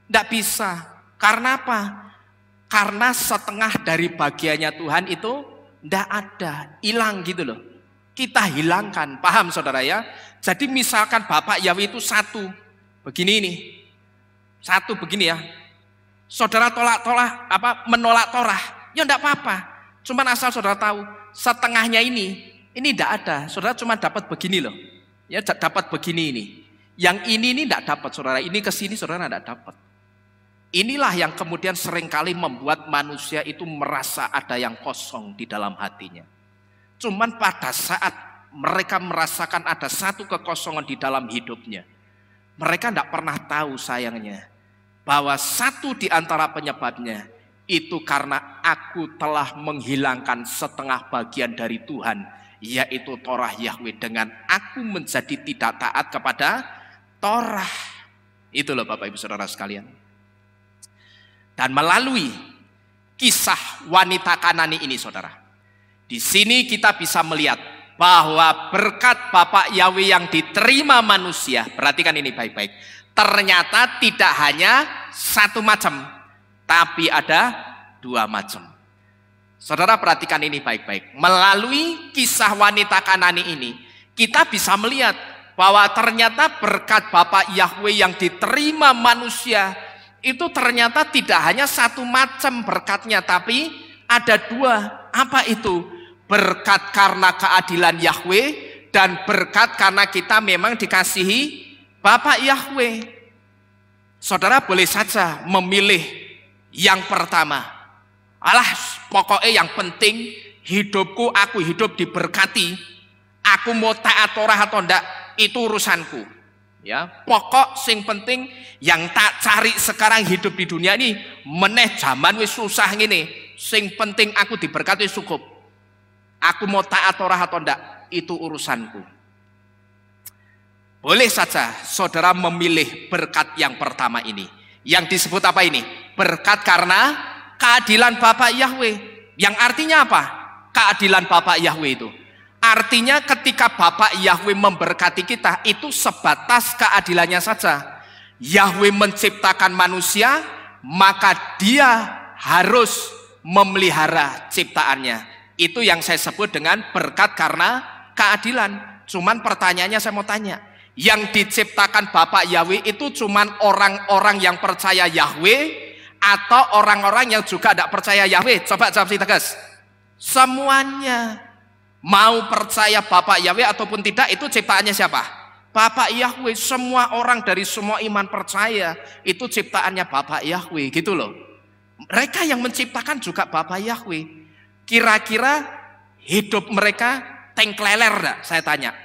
Tidak bisa. Karena apa? Karena setengah dari bagiannya Tuhan itu tidak ada, hilang gitu loh. Kita hilangkan, paham saudara ya? Jadi misalkan Bapak Yahweh itu satu, begini ini, satu begini ya. Saudara menolak Torah, ya enggak apa-apa. Cuman asal saudara tahu, setengahnya ini enggak ada. Saudara cuma dapat begini loh. Ya dapat begini ini. Yang ini enggak dapat saudara. Ini ke sini saudara enggak dapat. Inilah yang kemudian seringkali membuat manusia itu merasa ada yang kosong di dalam hatinya. Cuman pada saat mereka merasakan ada satu kekosongan di dalam hidupnya, mereka enggak pernah tahu sayangnya bahwa satu di antara penyebabnya itu karena aku telah menghilangkan setengah bagian dari Tuhan, yaitu Torah Yahweh, dengan aku menjadi tidak taat kepada Torah. Itu loh Bapak Ibu Saudara sekalian. Dan melalui kisah wanita Kanani ini saudara, di sini kita bisa melihat bahwa berkat Bapak Yahweh yang diterima manusia, perhatikan ini baik-baik, ternyata tidak hanya satu macam, tapi ada dua macam. Saudara perhatikan ini baik-baik. Melalui kisah wanita Kanani ini, kita bisa melihat bahwa ternyata berkat Bapak Yahweh yang diterima manusia, itu ternyata tidak hanya satu macam berkatnya, tapi ada dua. Apa itu? Berkat karena keadilan Yahweh dan berkat karena kita memang dikasihi Bapak Yahweh. Saudara boleh saja memilih yang pertama. Alah, pokoknya yang penting hidupku, aku hidup diberkati. Aku mau taat Torah atau enggak, itu urusanku. Ya, pokok sing penting yang tak cari sekarang hidup di dunia ini, meneh zaman wis susah ngene. Sing penting aku diberkati cukup. Aku mau taat Torah atau enggak, itu urusanku. Boleh saja saudara memilih berkat yang pertama ini. Yang disebut apa ini? Berkat karena keadilan Bapak Yahweh. Yang artinya apa? Keadilan Bapak Yahweh itu artinya ketika Bapak Yahweh memberkati kita, itu sebatas keadilannya saja. Yahweh menciptakan manusia, maka dia harus memelihara ciptaannya. Itu yang saya sebut dengan berkat karena keadilan. Cuman pertanyaannya saya mau tanya, yang diciptakan Bapak Yahweh itu cuman orang-orang yang percaya Yahweh atau orang-orang yang juga tidak percaya Yahweh? Coba jawab sih tegas. Semuanya. Mau percaya Bapak Yahweh ataupun tidak, itu ciptaannya siapa? Bapak Yahweh. Semua orang dari semua iman percaya itu ciptaannya Bapak Yahweh, gitu loh. Mereka yang menciptakan juga Bapak Yahweh. Kira-kira hidup mereka tengkleler enggak? Saya tanya.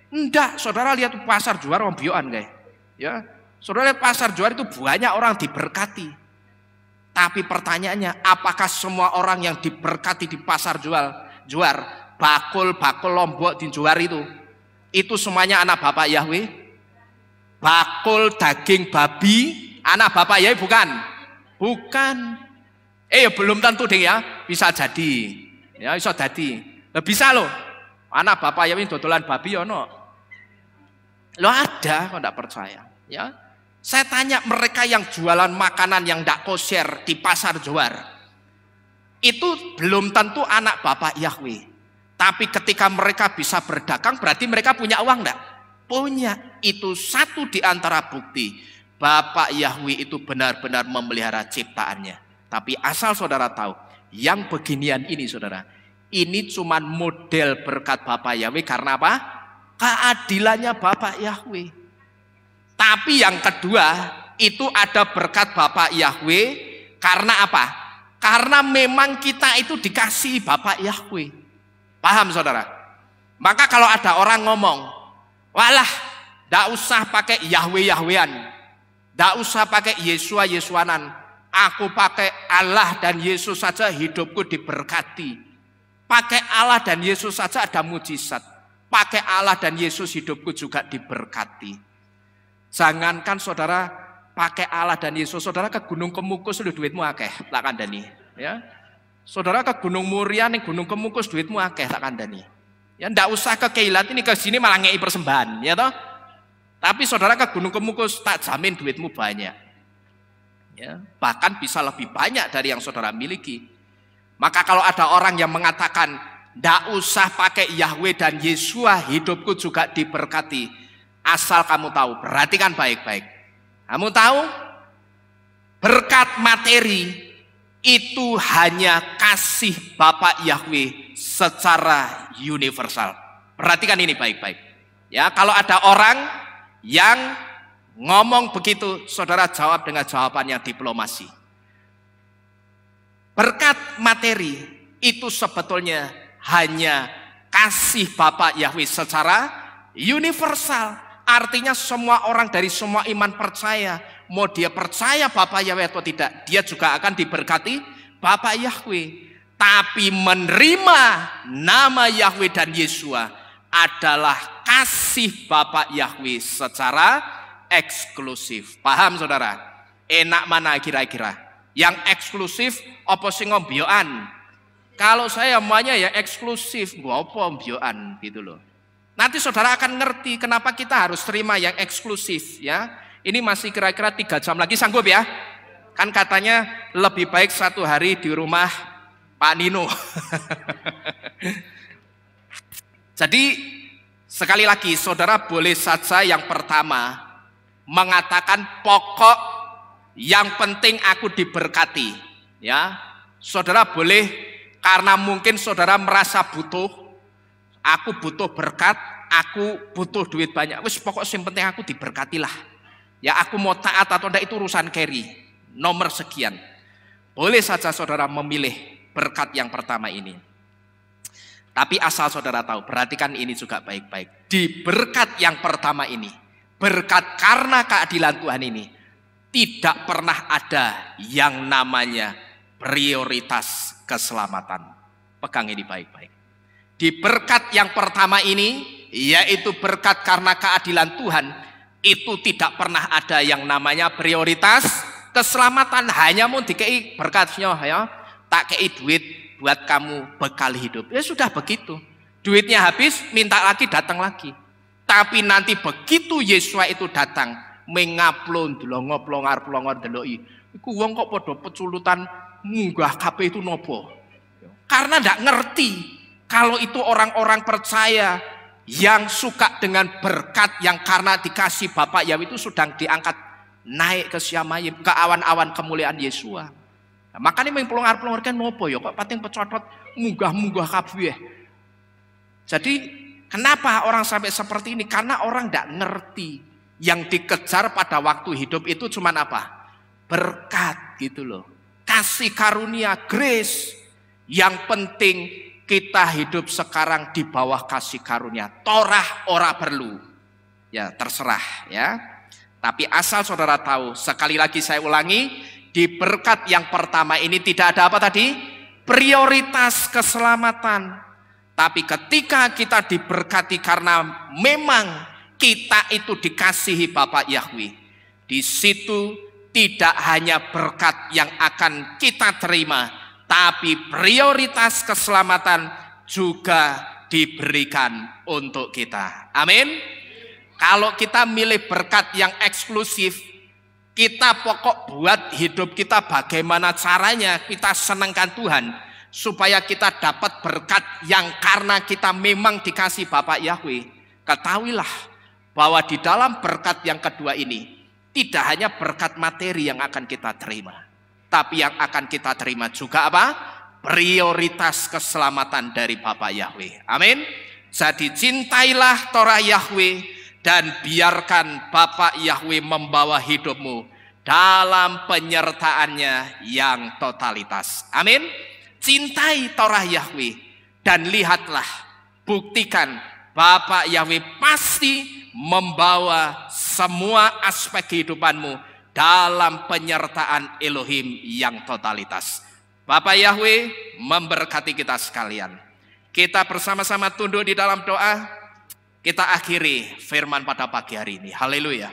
Enggak, saudara lihat pasar Juar Ombioan guys. Ya, saudara lihat pasar Juar itu banyak orang diberkati. Tapi pertanyaannya, apakah semua orang yang diberkati di pasar Juar, bakul Lombok di Juar itu semuanya anak Bapak Yahweh? Bakul daging babi anak Bapak Yahweh bukan? Bukan. Belum tentu deh ya, bisa jadi. Ya, bisa jadi. Bisa loh. Anak Bapak Yahweh dodolan babi ya no. Lo ada kok enggak percaya, ya. Saya tanya mereka yang jualan makanan yang enggak kosher di pasar Juar. Itu belum tentu anak Bapak Yahweh. Tapi ketika mereka bisa berdagang berarti mereka punya uang enggak? Punya. Itu satu di antara bukti Bapak Yahweh itu benar-benar memelihara ciptaannya. Tapi asal saudara tahu, yang beginian ini saudara, ini cuma model berkat Bapak Yahweh karena apa? Keadilannya Bapak Yahweh. Tapi yang kedua, itu ada berkat Bapak Yahweh karena apa? Karena memang kita itu dikasih Bapak Yahweh. Paham saudara? Maka kalau ada orang ngomong, walah, tidak usah pakai Yahweh-Yahwehan, tidak usah pakai Yesua-Yesuanan, aku pakai Allah dan Yesus saja hidupku diberkati. Pakai Allah dan Yesus saja ada mujizat. Pakai Allah dan Yesus hidupku juga diberkati. Jangankan saudara pakai Allah dan Yesus, saudara ke Gunung Kemukus lu duitmu akeh, tak kandani. Ya, saudara ke Gunung Muria nih Gunung Kemukus duitmu akeh, tak kandani. Ya, ndak usah ke Keilat ini ke sini malah ngei persembahan, ya toh. Tapi saudara ke Gunung Kemukus tak jamin duitmu banyak. Ya, bahkan bisa lebih banyak dari yang saudara miliki. Maka kalau ada orang yang mengatakan ndak usah pakai Yahweh dan Yesua hidupku juga diberkati, asal kamu tahu, perhatikan baik-baik. Kamu tahu berkat materi itu hanya kasih Bapak Yahweh secara universal. Perhatikan ini baik-baik. Ya, kalau ada orang yang ngomong begitu, saudara jawab dengan jawaban yang diplomasi. Berkat materi itu sebetulnya hanya kasih Bapak Yahweh secara universal. Artinya semua orang dari semua iman percaya, mau dia percaya Bapak Yahweh atau tidak, dia juga akan diberkati Bapak Yahweh. Tapi menerima nama Yahweh dan Yesua adalah kasih Bapak Yahweh secara eksklusif. Paham saudara? Enak mana kira-kira? Yang eksklusif apa sing ngombioan? Kalau saya maunya ya eksklusif, gua apa ombioan gitu loh. Nanti saudara akan ngerti kenapa kita harus terima yang eksklusif ya. Ini masih kira-kira 3 jam lagi, sanggup ya? Kan katanya lebih baik 1 hari di rumah Pak Nino. Jadi sekali lagi saudara boleh saja yang pertama mengatakan pokok yang penting aku diberkati, ya. Saudara boleh karena mungkin saudara merasa butuh, aku butuh berkat, aku butuh duit banyak. Wis pokok yang penting aku diberkatilah. Ya aku mau taat atau tidak itu urusan carry, nomor sekian. Boleh saja saudara memilih berkat yang pertama ini. Tapi asal saudara tahu, perhatikan ini juga baik-baik. Di berkat yang pertama ini, berkat karena keadilan Tuhan ini, tidak pernah ada yang namanya prioritas keselamatan. Pegang ini baik-baik. Di berkat yang pertama ini, yaitu berkat karena keadilan Tuhan, itu tidak pernah ada yang namanya prioritas keselamatan. Hanya mau dikei berkatnya ya, tak kei duit buat kamu bekal hidup. Ya sudah begitu. Duitnya habis, minta lagi, datang lagi. Tapi nanti begitu Yesua itu datang, mengaplon delongo plongar deloki. Iku wong kok padha peculutan munggah kabeh itu nopo? Karena ndak ngerti kalau itu orang-orang percaya yang suka dengan berkat yang karena dikasih Bapak Yahweh itu sedang diangkat naik ke Syamayim, ke awan-awan kemuliaan Yesua. Nah, makanya meng plongar-plongar kan nopo ya kok pating pecotot munggah-munggah kabeh. Jadi kenapa orang sampai seperti ini? Karena orang ndak ngerti. Yang dikejar pada waktu hidup itu cuma apa? Berkat gitu loh. Kasih karunia, grace. Yang penting kita hidup sekarang di bawah kasih karunia. Torah ora perlu. Ya terserah ya. Tapi asal saudara tahu, sekali lagi saya ulangi, di berkat yang pertama ini tidak ada apa tadi? Prioritas keselamatan. Tapi ketika kita diberkati karena memang kita itu dikasihi Bapa Yahweh, di situ tidak hanya berkat yang akan kita terima, tapi prioritas keselamatan juga diberikan untuk kita. Amin. Kalau kita milih berkat yang eksklusif, kita pokok buat hidup kita bagaimana caranya kita senangkan Tuhan, supaya kita dapat berkat yang karena kita memang dikasih Bapak Yahweh. Ketahuilah bahwa di dalam berkat yang kedua ini, tidak hanya berkat materi yang akan kita terima, tapi yang akan kita terima juga apa? Prioritas keselamatan dari Bapak Yahweh. Amin. Jadi cintailah Torah Yahweh dan biarkan Bapak Yahweh membawa hidupmu dalam penyertaannya yang totalitas. Amin. Cintai Torah Yahweh dan lihatlah, buktikan Bapak Yahweh pasti membawa semua aspek kehidupanmu dalam penyertaan Elohim yang totalitas. Bapak Yahweh memberkati kita sekalian. Kita bersama-sama tunduk di dalam doa. Kita akhiri firman pada pagi hari ini. Haleluya.